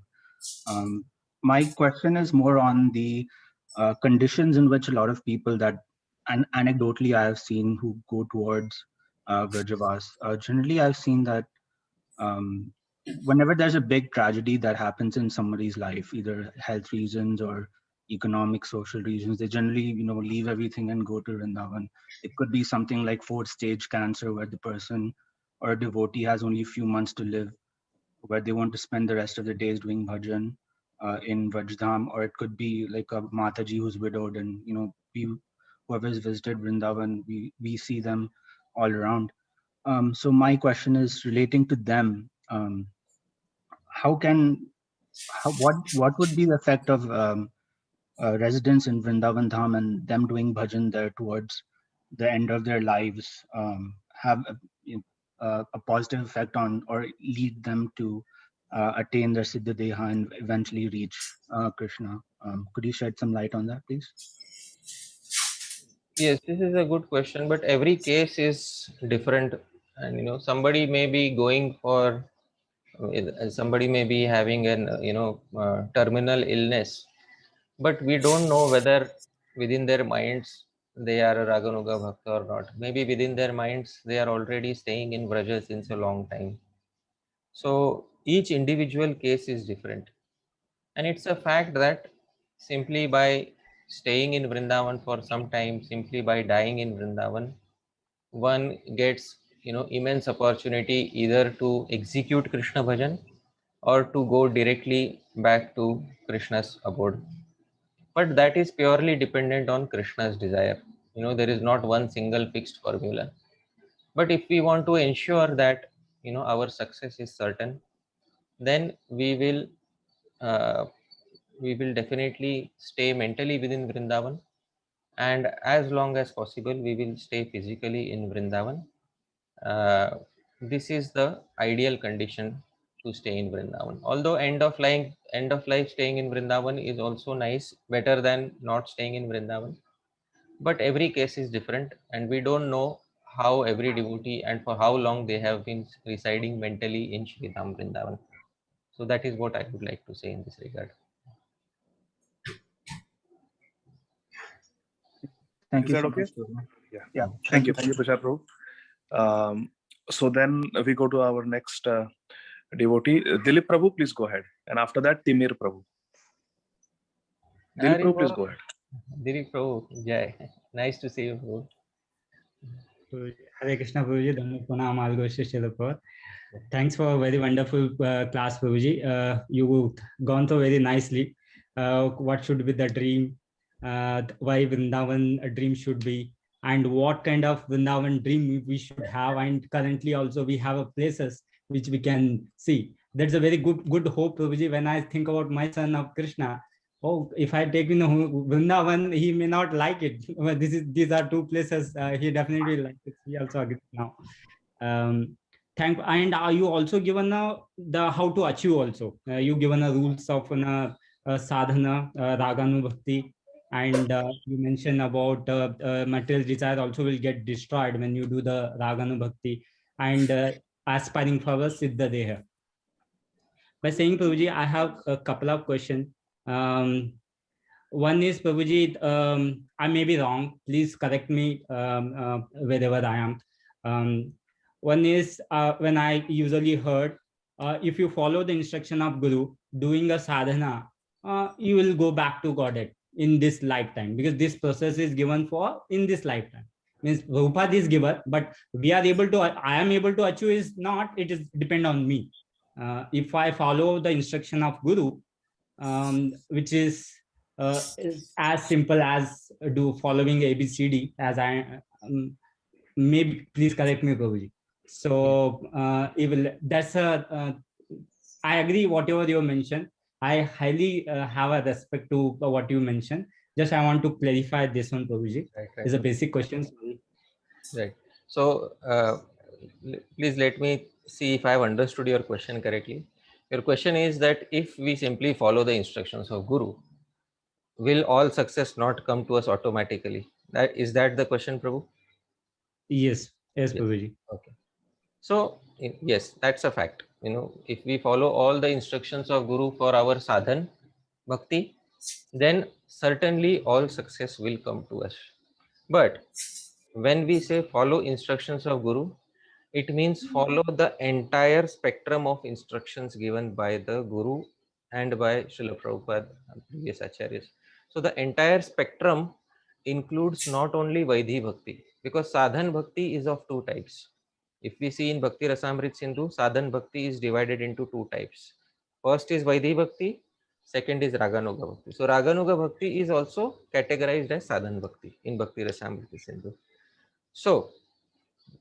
My question is more on the conditions in which a lot of people that, and anecdotally I have seen who go towards Vrajavas. Generally, I've seen that whenever there's a big tragedy that happens in somebody's life, either health reasons or economic, social reasons, they generally, leave everything and go to Vrindavan. It could be something like 4th stage cancer where the person or a devotee has only a few months to live, where they want to spend the rest of their days doing bhajan in Vrajdham, or it could be like a Mataji who's widowed, and whoever has visited Vrindavan, we see them all around. So my question is relating to them. What would be the effect of residents in Vrindavan Dham and them doing bhajan there towards the end of their lives, have a positive effect on or lead them to attain their Siddha Deha and eventually reach Krishna? Could you shed some light on that, please? Yes, this is a good question, but every case is different, and somebody may be going for, somebody may be having an terminal illness, but we don't know whether within their minds they are a Raganuga Bhakta or not. Maybe within their minds they are already staying in Vraja since a long time. So each individual case is different, and it's a fact that simply by staying in Vrindavan for some time, simply by dying in Vrindavan, one gets immense opportunity either to execute Krishna bhajan or to go directly back to Krishna's abode. But that is purely dependent on Krishna's desire. There is not one single fixed formula. But if we want to ensure that our success is certain, then uh, we will definitely stay mentally within Vrindavan, and as long as possible we will stay physically in Vrindavan. This is the ideal condition to stay in Vrindavan. Although end of life staying in Vrindavan is also nice, better than not staying in Vrindavan. But every case is different, and we don't know how every devotee and for how long they have been residing mentally in Shri Dham Vrindavan. So that is what I would like to say in this regard. Thank Is you that so okay? much. Yeah. Thank you, Tushar Prabhu. So then we go to our next devotee, Dilip Prabhu. Please go ahead, and after that, Timir Prabhu. Dilip Prabhu, please go ahead. Dilip Prabhu, Jai. Nice to see you, Prabhu. Hare Krishna, Prabhuji. Thanks for a very wonderful class, Prabhuji. You've gone through very nicely. What should be the dream? Why Vrindavan a dream should be, and what kind of Vrindavan dream we should have. And currently also we have a places which we can see. That's a very good hope, Prabhuji. When I think about my son of Krishna, oh, if I take Vrindavan, he may not like it. But these are two places he definitely likes it. He also agrees now. And you also given the how to achieve also. You given a rules of sadhana, raganu bhakti, and you mentioned about material desire also will get destroyed when you do the raganu bhakti, and aspiring for a siddha deha. By saying, Prabhuji, I have a couple of questions. One is, Prabhuji, I may be wrong. Please correct me wherever I am. One is when I usually heard, if you follow the instruction of Guru, doing a sadhana, you will go back to Godhead in this lifetime, because this process is given for in this lifetime. Means Prabhupada is giver, but we are able to, I am able to achieve is not, it is depend on me. If I follow the instruction of Guru, which is as simple as do following ABCD, as I maybe please correct me, Prabhuji. So that's I agree whatever you mentioned. I highly have a respect to what you mentioned. Just I want to clarify this one, Prabhuji. Right. It's a basic question. Sorry. Right. So please let me see if I have understood your question correctly. Your question is that if we simply follow the instructions of Guru, will all success not come to us automatically? Is that the question, Prabhu? Yes, Yes. Prabhuji. Okay. So yes, that's a fact. If we follow all the instructions of Guru for our sadhan bhakti, then certainly all success will come to us. But when we say follow instructions of Guru, it means follow the entire spectrum of instructions given by the Guru and by Srila Prabhupada and previous acharyas. So the entire spectrum includes not only Vaidhi Bhakti, because sadhan bhakti is of two types. If we see in Bhakti Rasamrit Sindhu, sadhan bhakti is divided into two types. First is Vaidhi Bhakti, second is Raganuga Bhakti. So Raganuga Bhakti is also categorized as sadhan bhakti in Bhakti Rasamrit Sindhu. So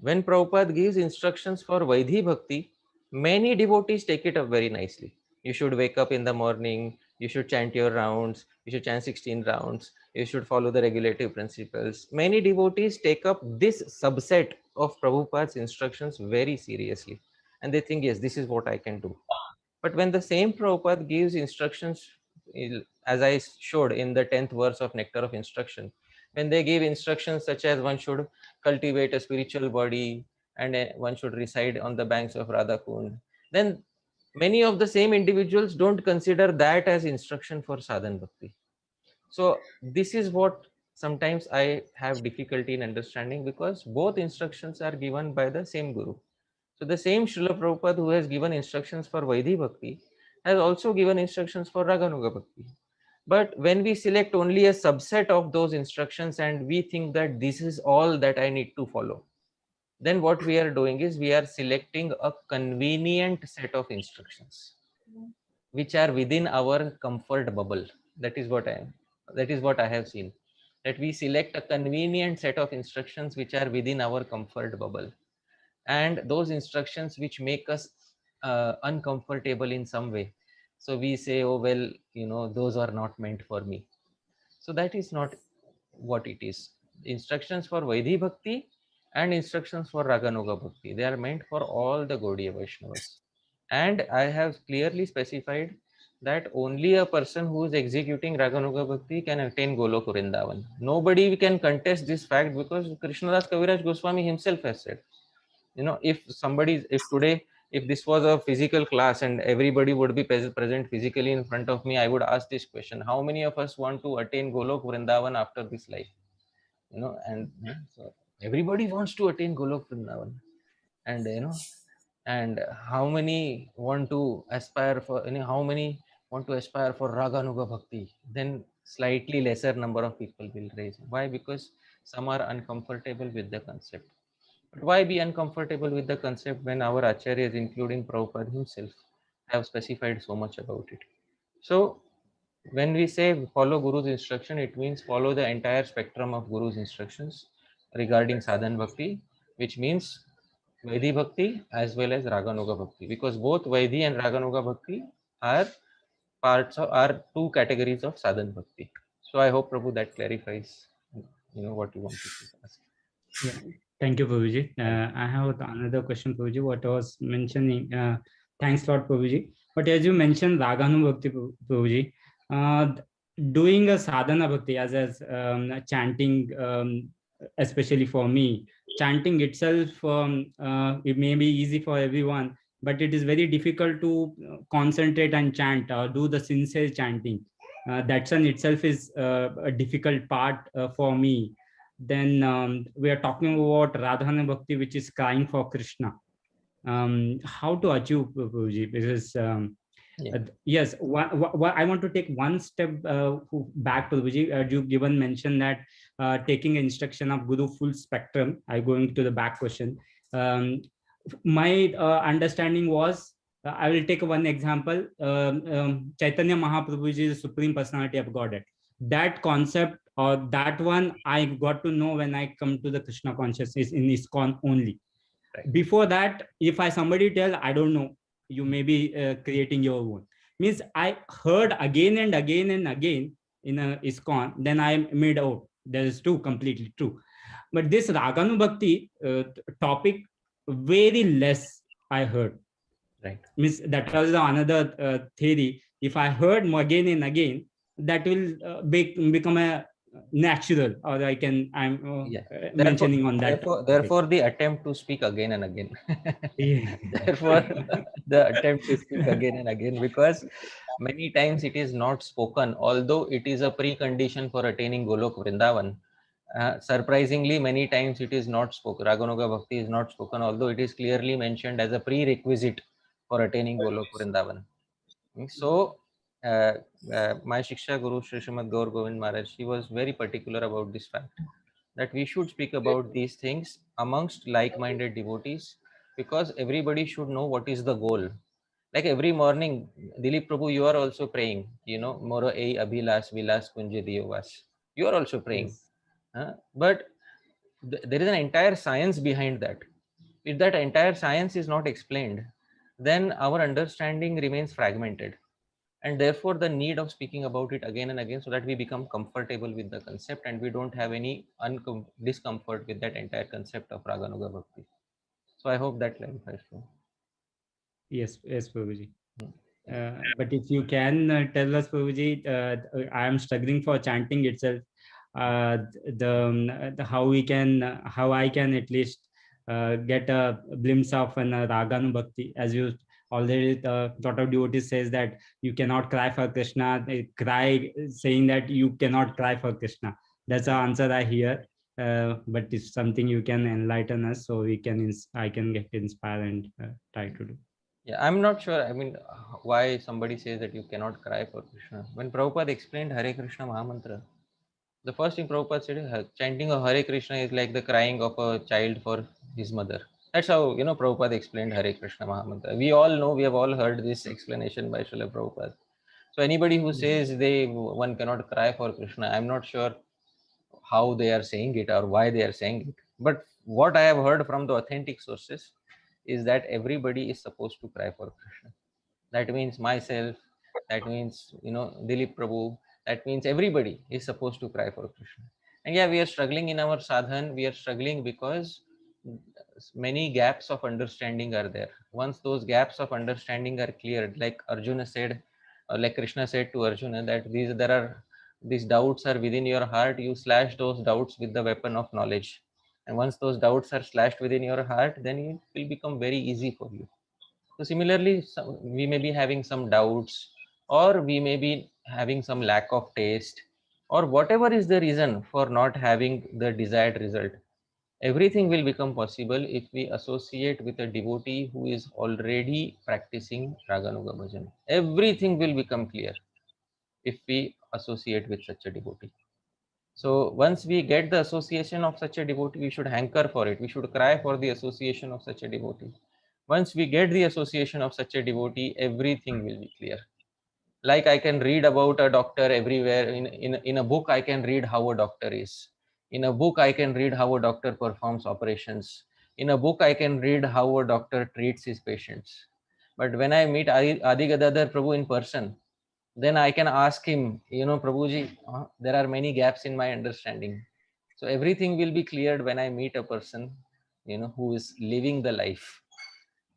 when Prabhupada gives instructions for Vaidhi Bhakti, many devotees take it up very nicely. You should wake up in the morning, you should chant your rounds, you should chant 16 rounds, you should follow the regulative principles. Many devotees take up this subset of Prabhupada's instructions very seriously. And they think, yes, this is what I can do. But when the same Prabhupada gives instructions, as I showed in the 10th verse of Nectar of Instruction, when they give instructions such as one should cultivate a spiritual body and one should reside on the banks of Radha Kund, then many of the same individuals don't consider that as instruction for sadhan bhakti. So this is what sometimes I have difficulty in understanding, because both instructions are given by the same Guru. So the same Srila Prabhupada who has given instructions for Vaidhi Bhakti has also given instructions for Raganuga Bhakti. But when we select only a subset of those instructions and we think that this is all that I need to follow, then what we are doing is we are selecting a convenient set of instructions which are within our comfort bubble. That is what I have seen. That we select a convenient set of instructions which are within our comfort bubble, and those instructions which make us uncomfortable in some way. So we say, oh well, those are not meant for me. So that is not what it is. Instructions for Vaidhi Bhakti and instructions for Raganuga Bhakti, they are meant for all the Gaudiya Vaishnavas. And I have clearly specified that only a person who is executing Raganuga Bhakti can attain Golok Vrindavan. Nobody can contest this fact, because Krishnadas Kaviraj Goswami himself has said, if this was a physical class and everybody would be present physically in front of me, I would ask this question: how many of us want to attain Golok Vrindavan after this life? So everybody wants to attain Golok Vrindavan, and how many want to aspire for Raganuga Bhakti? Then slightly lesser number of people will raise. Why? Because some are uncomfortable with the concept. But why be uncomfortable with the concept when our acharyas, including Prabhupada himself, have specified so much about it? So when we say follow Guru's instruction, it means follow the entire spectrum of Guru's instructions regarding sadhan bhakti, which means Vaidhi Bhakti as well as Raganuga Bhakti, because both Vaidhi and Raganuga Bhakti are two categories of sadhan bhakti. So I hope, Prabhu, that clarifies what you wanted to ask. Yeah, thank you, Prabhuji. I have another question, Prabhuji. What I was mentioning, thanks a lot, Prabhuji. But as you mentioned, Raganu Bhakti, Prabhuji, doing a sadhana bhakti as chanting, especially for me, chanting itself, it may be easy for everyone, but it is very difficult to concentrate and chant or do the sincere chanting. That in itself is a difficult part for me. Then we are talking about Radhana Bhakti, which is crying for Krishna. How to achieve, Prabhuji? Because Yeah. Yes, I want to take one step back, Prabhuji. You given mention that taking instruction of Guru full spectrum. I going to the back question. My understanding was, I will take one example. Chaitanya Mahaprabhuji is the Supreme Personality of Godhead. That concept or that one I got to know when I come to the Krishna consciousness in ISKCON only. Right. Before that, if somebody tell, I don't know, you may be creating your own. Means I heard again and again and again in a ISKCON, then I made out. That is true, completely true. But this Raganu Bhakti topic, very less I heard. Right. Means that was another theory. If I heard again and again, that will become a natural, or I'm mentioning on that. Therefore, the attempt to speak again and again. Yeah. Therefore, the attempt to speak again and again, because many times it is not spoken, although it is a precondition for attaining Golok Vrindavan. Surprisingly, many times it is not spoken. Raganuga Bhakti is not spoken, although it is clearly mentioned as a prerequisite for attaining Golok Vrindavan. So, my Shiksha Guru, Sri Srimad Gaur Govind Maharaj, he was very particular about this fact, that we should speak about these things amongst like-minded devotees, because everybody should know what is the goal. Like every morning, Dilip Prabhu, you are also praying, Moro ei abhilas vilas kunje diyovas. You are also praying. Yes. But there is an entire science behind that. If that entire science is not explained, then our understanding remains fragmented. And therefore, the need of speaking about it again and again, so that we become comfortable with the concept and we don't have any discomfort with that entire concept of Raganuga Bhakti. So I hope that clarifies. Yes, Prabhuji. But if you can tell us, Prabhuji, I am struggling for chanting itself. How I can at least get a glimpse of an Raganu Bhakti, as you already lot of devotees says that you cannot cry for Krishna. They cry saying that you cannot cry for Krishna. That's the answer I hear. But it's something you can enlighten us, so I can get inspired and try to do. Yeah, I'm not sure. I mean, why somebody says that you cannot cry for Krishna. When Prabhupada explained Hare Krishna Mahamantra, the first thing Prabhupada said, chanting of Hare Krishna is like the crying of a child for his mother. That's how, Prabhupada explained Hare Krishna Mahamantra. We all know, we have all heard this explanation by Srila Prabhupada. So anybody who says one cannot cry for Krishna, I'm not sure how they are saying it or why they are saying it. But what I have heard from the authentic sources is that everybody is supposed to cry for Krishna. That means myself, that means, Dilip Prabhu, that means everybody is supposed to cry for Krishna. And yeah, we are struggling in our sadhan, we are struggling because many gaps of understanding are there. Once those gaps of understanding are cleared, like Arjuna said, or like Krishna said to Arjuna, that these doubts are within your heart, you slash those doubts with the weapon of knowledge. And once those doubts are slashed within your heart, then it will become very easy for you. So similarly, we may be having some doubts, or we may be having some lack of taste, or whatever is the reason for not having the desired result. Everything will become possible if we associate with a devotee who is already practicing Raganuga Bhajan. Everything will become clear if we associate with such a devotee. So once we get the association of such a devotee, we should hanker for it. We should cry for the association of such a devotee. Once we get the association of such a devotee, everything will be clear. Like I can read about a doctor everywhere. In a book, I can read how a doctor is. In a book, I can read how a doctor performs operations. In a book, I can read how a doctor treats his patients. But when I meet Adi Gadadhar Prabhu in person, then I can ask him, Prabhuji, there are many gaps in my understanding. So everything will be cleared when I meet a person, who is living the life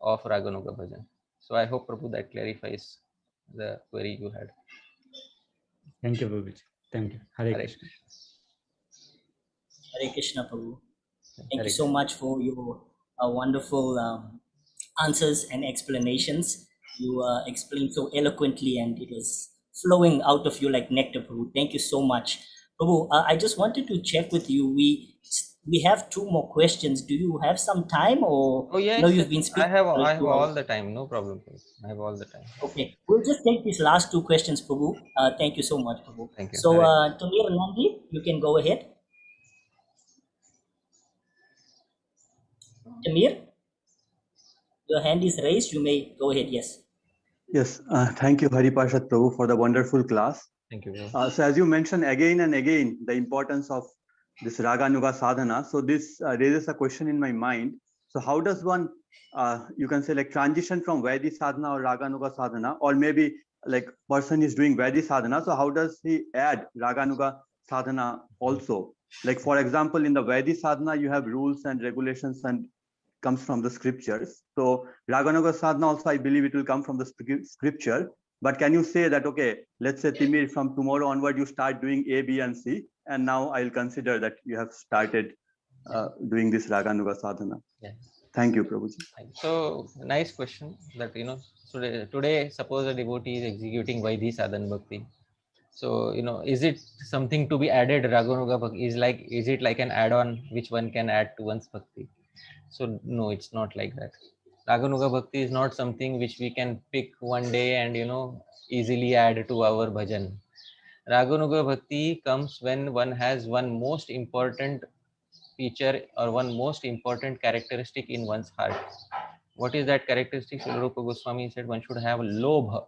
of Raganuga Bhajan. So I hope, Prabhu, that clarifies the query you had. Thank you, Prabhuji. Thank you. Hare Krishna. Hare Krishna, Prabhu. Thank you so much for your wonderful answers and explanations. You explained so eloquently, and it was flowing out of you like nectar, Prabhu. Thank you so much. Prabhu, I just wanted to check with you. we have 2 more questions. Do you have some time, or Oh yes, no? You've been speaking I have for 2 all hours. the time. No problem. I have all the time. Okay, we'll just take these last 2 questions, Prabhu. Thank you so much, Prabhu. Thank you. So, Tamir Nandi, you can go ahead. Tamir, your hand is raised. You may go ahead. Yes. Yes, thank you, Haripashad Prabhu, for the wonderful class. Thank you. So as you mentioned again and again, the importance of this Raganuga sadhana. So this raises a question in my mind. So how does one, you can say like transition from Vaidhi sadhana or Raganuga sadhana, or maybe like person is doing Vaidhi sadhana. So how does he add Raganuga sadhana also? Like for example, in the Vaidhi sadhana, you have rules and regulations and comes from the scriptures. So Raganuga sadhana also, I believe it will come from the scripture. But can you say that, okay, let's say Timir, from tomorrow onward, you start doing A, B, and C, and now I'll consider that you have started doing this Raganuga sadhana. Yeah. Thank you, Prabhuji. So nice question that, so today suppose a devotee is executing Vaidhi sadhana bhakti. So, is it something to be added? Raganuga bhakti is it like an add-on which one can add to one's bhakti? So no, it's not like that. Raganuga bhakti is not something which we can pick one day and easily add to our bhajan. Raganuga bhakti comes when one has one most important feature or one most important characteristic in one's heart. What is that characteristic? Srila Rupa Goswami said one should have lobha.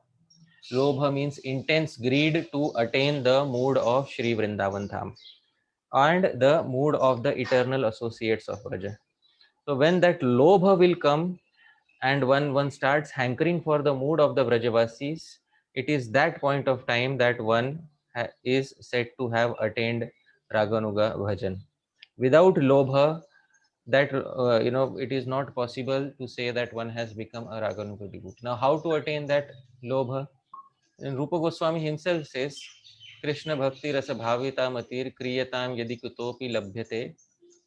Lobha means intense greed to attain the mood of Shri Vrindavan Dham and the mood of the eternal associates of Vraja. So when that lobha will come and one starts hankering for the mood of the Vrajavasis, it is that point of time that one is said to have attained Raganuga Bhajan. Without lobha, that it is not possible to say that one has become a Raganuga devotee. Now, how to attain that lobha? And Rupa Goswami himself says, Krishna bhakti rasa bhavita matir kriyatam yadi kutopi labhyate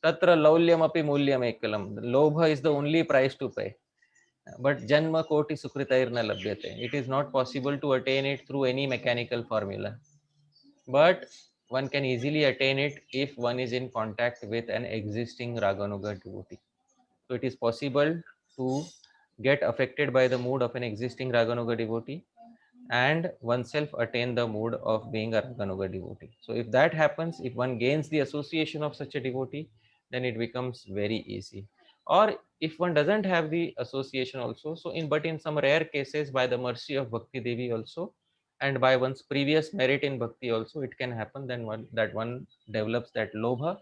tatra laulyam api mulyam ekalam. Lobha is the only price to pay. But janma koti sukritairna labhyate. It is not possible to attain it through any mechanical formula. But one can easily attain it if one is in contact with an existing Raganuga devotee. So it is possible to get affected by the mood of an existing Raganuga devotee and oneself attain the mood of being a Raganuga devotee. So if that happens, if one gains the association of such a devotee, then it becomes very easy. Or if one doesn't have the association also, but in some rare cases, by the mercy of Bhakti Devi also, and by one's previous merit in Bhakti also, it can happen then that one develops that lobha.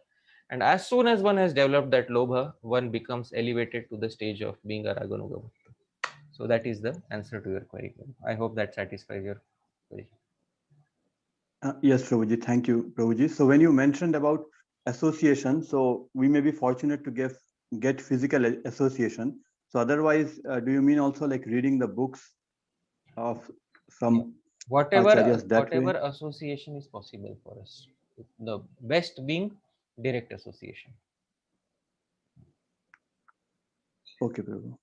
And as soon as one has developed that lobha, one becomes elevated to the stage of being a Raganuga Bhakta. So that is the answer to your query. I hope that satisfies your query. Yes, Prabhuji. Thank you, Prabhuji. So when you mentioned about association, so we may be fortunate to get physical association. So otherwise, do you mean also like reading the books of some whatever way? association is possible for us? The best being direct association. Okay, Prabhu.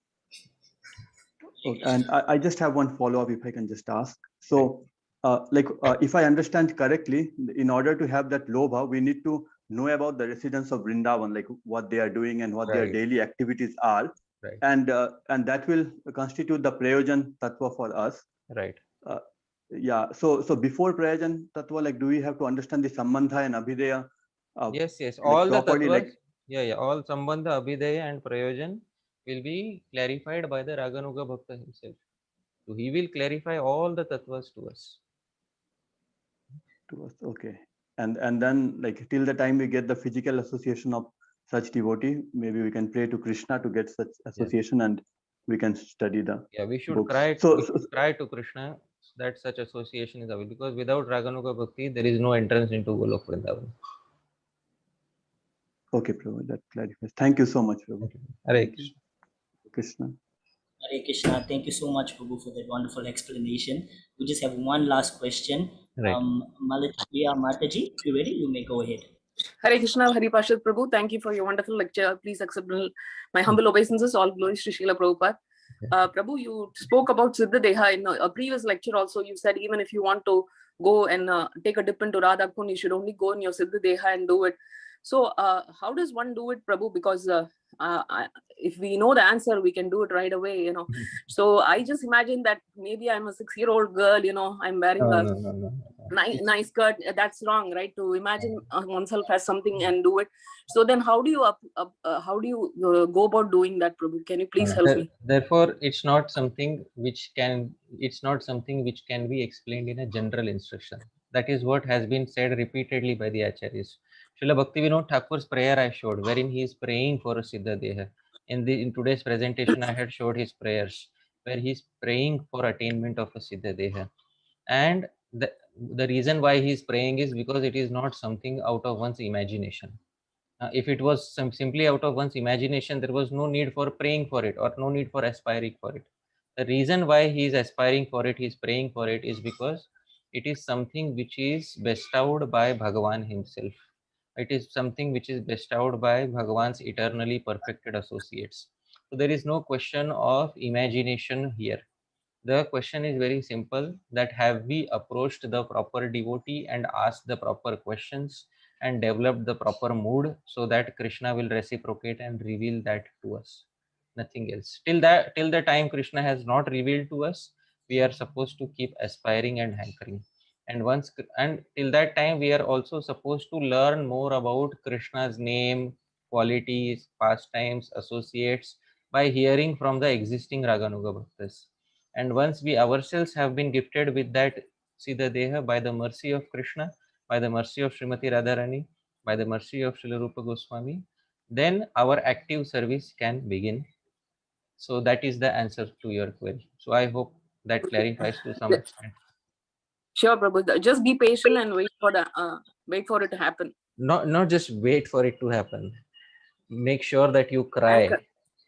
Okay. And I just have one follow-up if I can just ask. So if I understand correctly, in order to have that lobha, we need to know about the residents of Vrindavan, like what they are doing and what their daily activities are. Right. And that will constitute the Prayojan Tattva for us. Right. Yeah. So before Prayojan Tattva, like, do we have to understand the Sambandha and Abhideya? Yes. All like, the tattwas, like, all Sambandha, Abhideya and Prayojan will be clarified by the Raganuga Bhakta himself. So he will clarify all the tattvas to us. Okay. And then like till the time we get the physical association of such devotee, maybe we can pray to Krishna to get such association, and we can study the we should books. cry to Krishna that such association is available, because without Raganuga Bhakti there is no entrance into Golok Vrindavan. Okay, Prabhu, that clarifies. Thank you so much, Prabhu. Hare Krishna. Krishna. Hare Krishna. Thank you so much, Prabhu, for that wonderful explanation. We just have one last question. Right. Malatiya Mataji, if you're ready, you may go ahead. Hare Krishna, Hari Pashad Prabhu. Thank you for your wonderful lecture. Please accept my humble obeisances. All glories to Srila Prabhupada. Prabhu, you spoke about Siddha Deha in a previous lecture also. You said even if you want to go and take a dip into Radha Kund, you should only go in your Siddha Deha and do it. So how does one do it, Prabhu? Because if we know the answer, we can do it right away, you know. So I just imagine that maybe I'm a 6-year-old girl, you know, I'm wearing a nice skirt. That's wrong, right? To imagine oneself as something and do it. So then how do you go about doing that, Prabhu? Can you please help me? Therefore, it's not something which can be explained in a general instruction. That is what has been said repeatedly by the acharyas. Srila Bhaktivinoda Thakur's prayer I showed, wherein he is praying for a Siddha Deha. In today's presentation, I had showed his prayers, where he is praying for attainment of a Siddha Deha. And the reason why he is praying is because it is not something out of one's imagination. If it was simply out of one's imagination, there was no need for praying for it or no need for aspiring for it. The reason why he is aspiring for it, he is praying for it, is because it is something which is bestowed by Bhagavan himself. It is something which is bestowed by Bhagavan's eternally perfected associates. So there is no question of imagination here. The question is very simple, that have we approached the proper devotee and asked the proper questions and developed the proper mood so that Krishna will reciprocate and reveal that to us. Nothing else. Till the time Krishna has not revealed to us, we are supposed to keep aspiring and hankering. And till that time, we are also supposed to learn more about Krishna's name, qualities, pastimes, associates by hearing from the existing Raganuga Bhaktas. And once we ourselves have been gifted with that Siddha Deha by the mercy of Krishna, by the mercy of Srimati Radharani, by the mercy of Srila Rupa Goswami, then our active service can begin. So that is the answer to your query. So I hope that clarifies to some extent. Sure, Prabhu. Just be patient and wait for it to happen. Not just wait for it to happen. Make sure that you cry.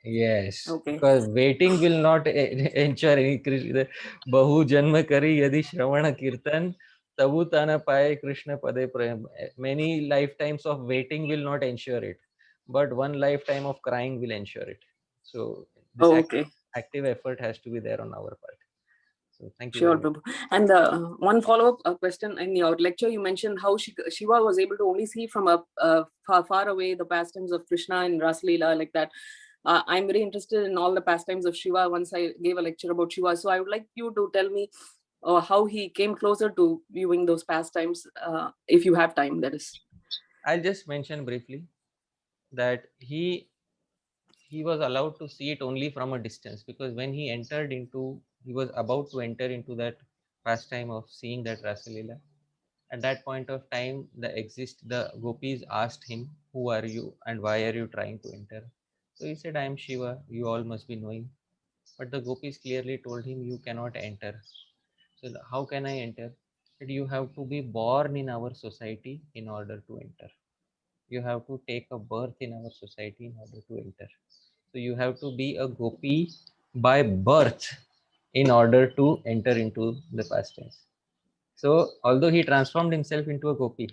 Yes, okay. Because waiting will not ensure any Krishna. Bahu janma kari yadi shravana kirtan tabu tana paye Krishna pade prem. Many lifetimes of waiting will not ensure it, but one lifetime of crying will ensure it. So this active effort has to be there on our part. So thank you. Sure, Prabhu. And one follow-up question. In your lecture, you mentioned how Shiva was able to only see from far away the pastimes of Krishna and Rasa Leela, like that. I'm very interested in all the pastimes of Shiva once I gave a lecture about Shiva. So I would like you to tell me how he came closer to viewing those pastimes, if you have time, that is. I'll just mention briefly that he was allowed to see it only from a distance, because when he was about to enter into that pastime of seeing that Rasa Leela, at that point of time, the gopis asked him, "Who are you and why are you trying to enter?" So he said, "I am Shiva, you all must be knowing." But the gopis clearly told him, "You cannot enter." So how can I enter? That you have to be born in our society in order to enter. You have to take a birth in our society in order to enter. So you have to be a gopi by birth in order to enter into the pastimes. So although he transformed himself into a gopi,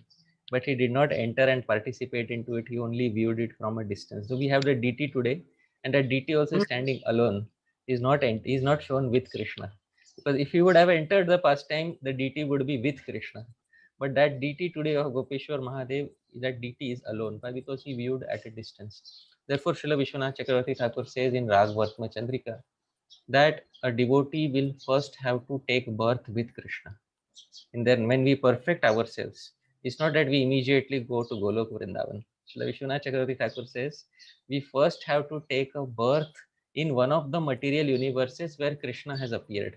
but he did not enter and participate into it. He only viewed it from a distance. So we have the DT today, and that DT also standing alone. Is not shown with Krishna. Because if he would have entered the pastime, the DT would be with Krishna. But that DT today of Gopeshwar Mahadev, that DT is alone. Why? Because he viewed at a distance. Therefore, Srila Vishwanath Chakravarti Thakur says in Rag Vartma Chandrika that a devotee will first have to take birth with Krishna. And then when we perfect ourselves, it's not that we immediately go to Golok Vrindavan. Srila Vishwanath Chakravarti Thakur says, we first have to take a birth in one of the material universes where Krishna has appeared.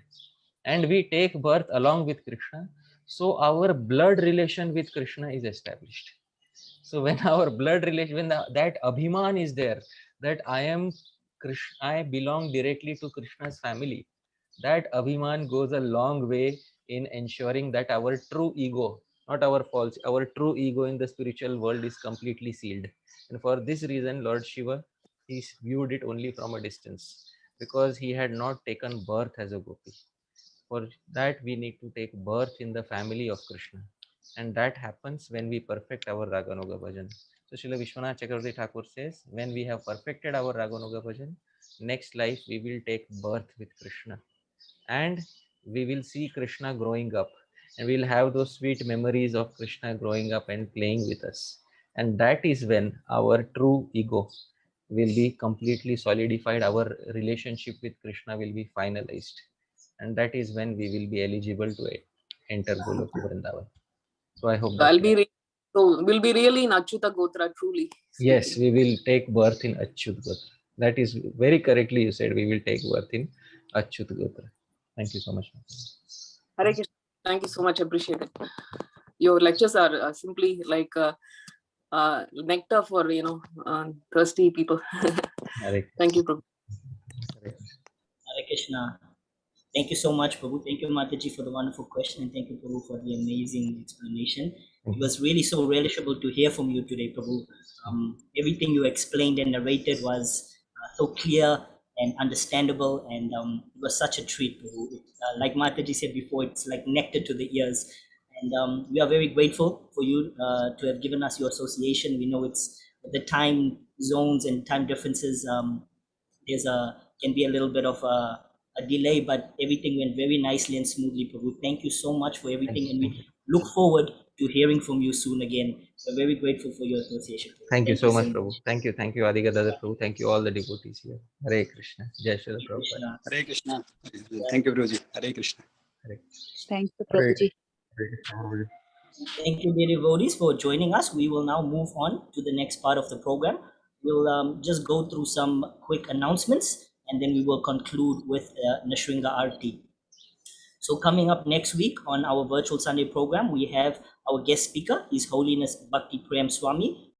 And we take birth along with Krishna. So our blood relation with Krishna is established. So when our blood relation, when that Abhiman is there, that I belong directly to Krishna's family, that Abhiman goes a long way in ensuring that our true ego, not our false, our true ego in the spiritual world is completely sealed. And for this reason, Lord Shiva, he viewed it only from a distance, because he had not taken birth as a gopi. For that, we need to take birth in the family of Krishna. And that happens when we perfect our Raganuga Bhajan. So Srila Vishwanath Chakravarti Thakur says, when we have perfected our Raganuga Bhajan, next life we will take birth with Krishna. And we will see Krishna growing up. And we'll have those sweet memories of Krishna growing up and playing with us. And that is when our true ego will be completely solidified, our relationship with Krishna will be finalized, and that is when we will be eligible to enter Goloka Vrindavan. So I hope that we'll be really in Achyuta Gotra, truly. Yes, we will take birth in Achyut Gotra. That is very correctly you said, we will take birth in Achyut Gotra. Thank you so much. Hare Krishna. Thank you so much. Appreciate it. Your lectures are simply like nectar for thirsty people. Thank you, Prabhu. Hare Krishna. Thank you so much, Prabhu. Thank you, Mataji, for the wonderful question, and thank you, Prabhu, for the amazing explanation. It was really so relishable to hear from you today, Prabhu. Everything you explained and narrated was so clear and understandable, and it was such a treat, Prabhu. Like Mataji said before, it's like nectar to the ears. And we are very grateful for you to have given us your association. We know it's the time zones and time differences. Can be a little bit of a delay, but everything went very nicely and smoothly, Prabhu. Thank you so much for everything, and we look forward to hearing from you soon again. We're very grateful for your association, Prabhu. Thank you so much, Prabhu. Thank you, Adigadada Prabhu. Thank you all the devotees here. Hare Krishna. Jai Shri Prabhupada. Hare Krishna. Thank you, Guruji. Hare Krishna. Thank you, Prabhuji. Thank you, dear devotees, for joining us. We will now move on to the next part of the program. We'll just go through some quick announcements, and then we will conclude with Nashringa Arti. So coming up next week on our virtual Sunday program, we have our guest speaker, His Holiness Bhakti Prem Swami,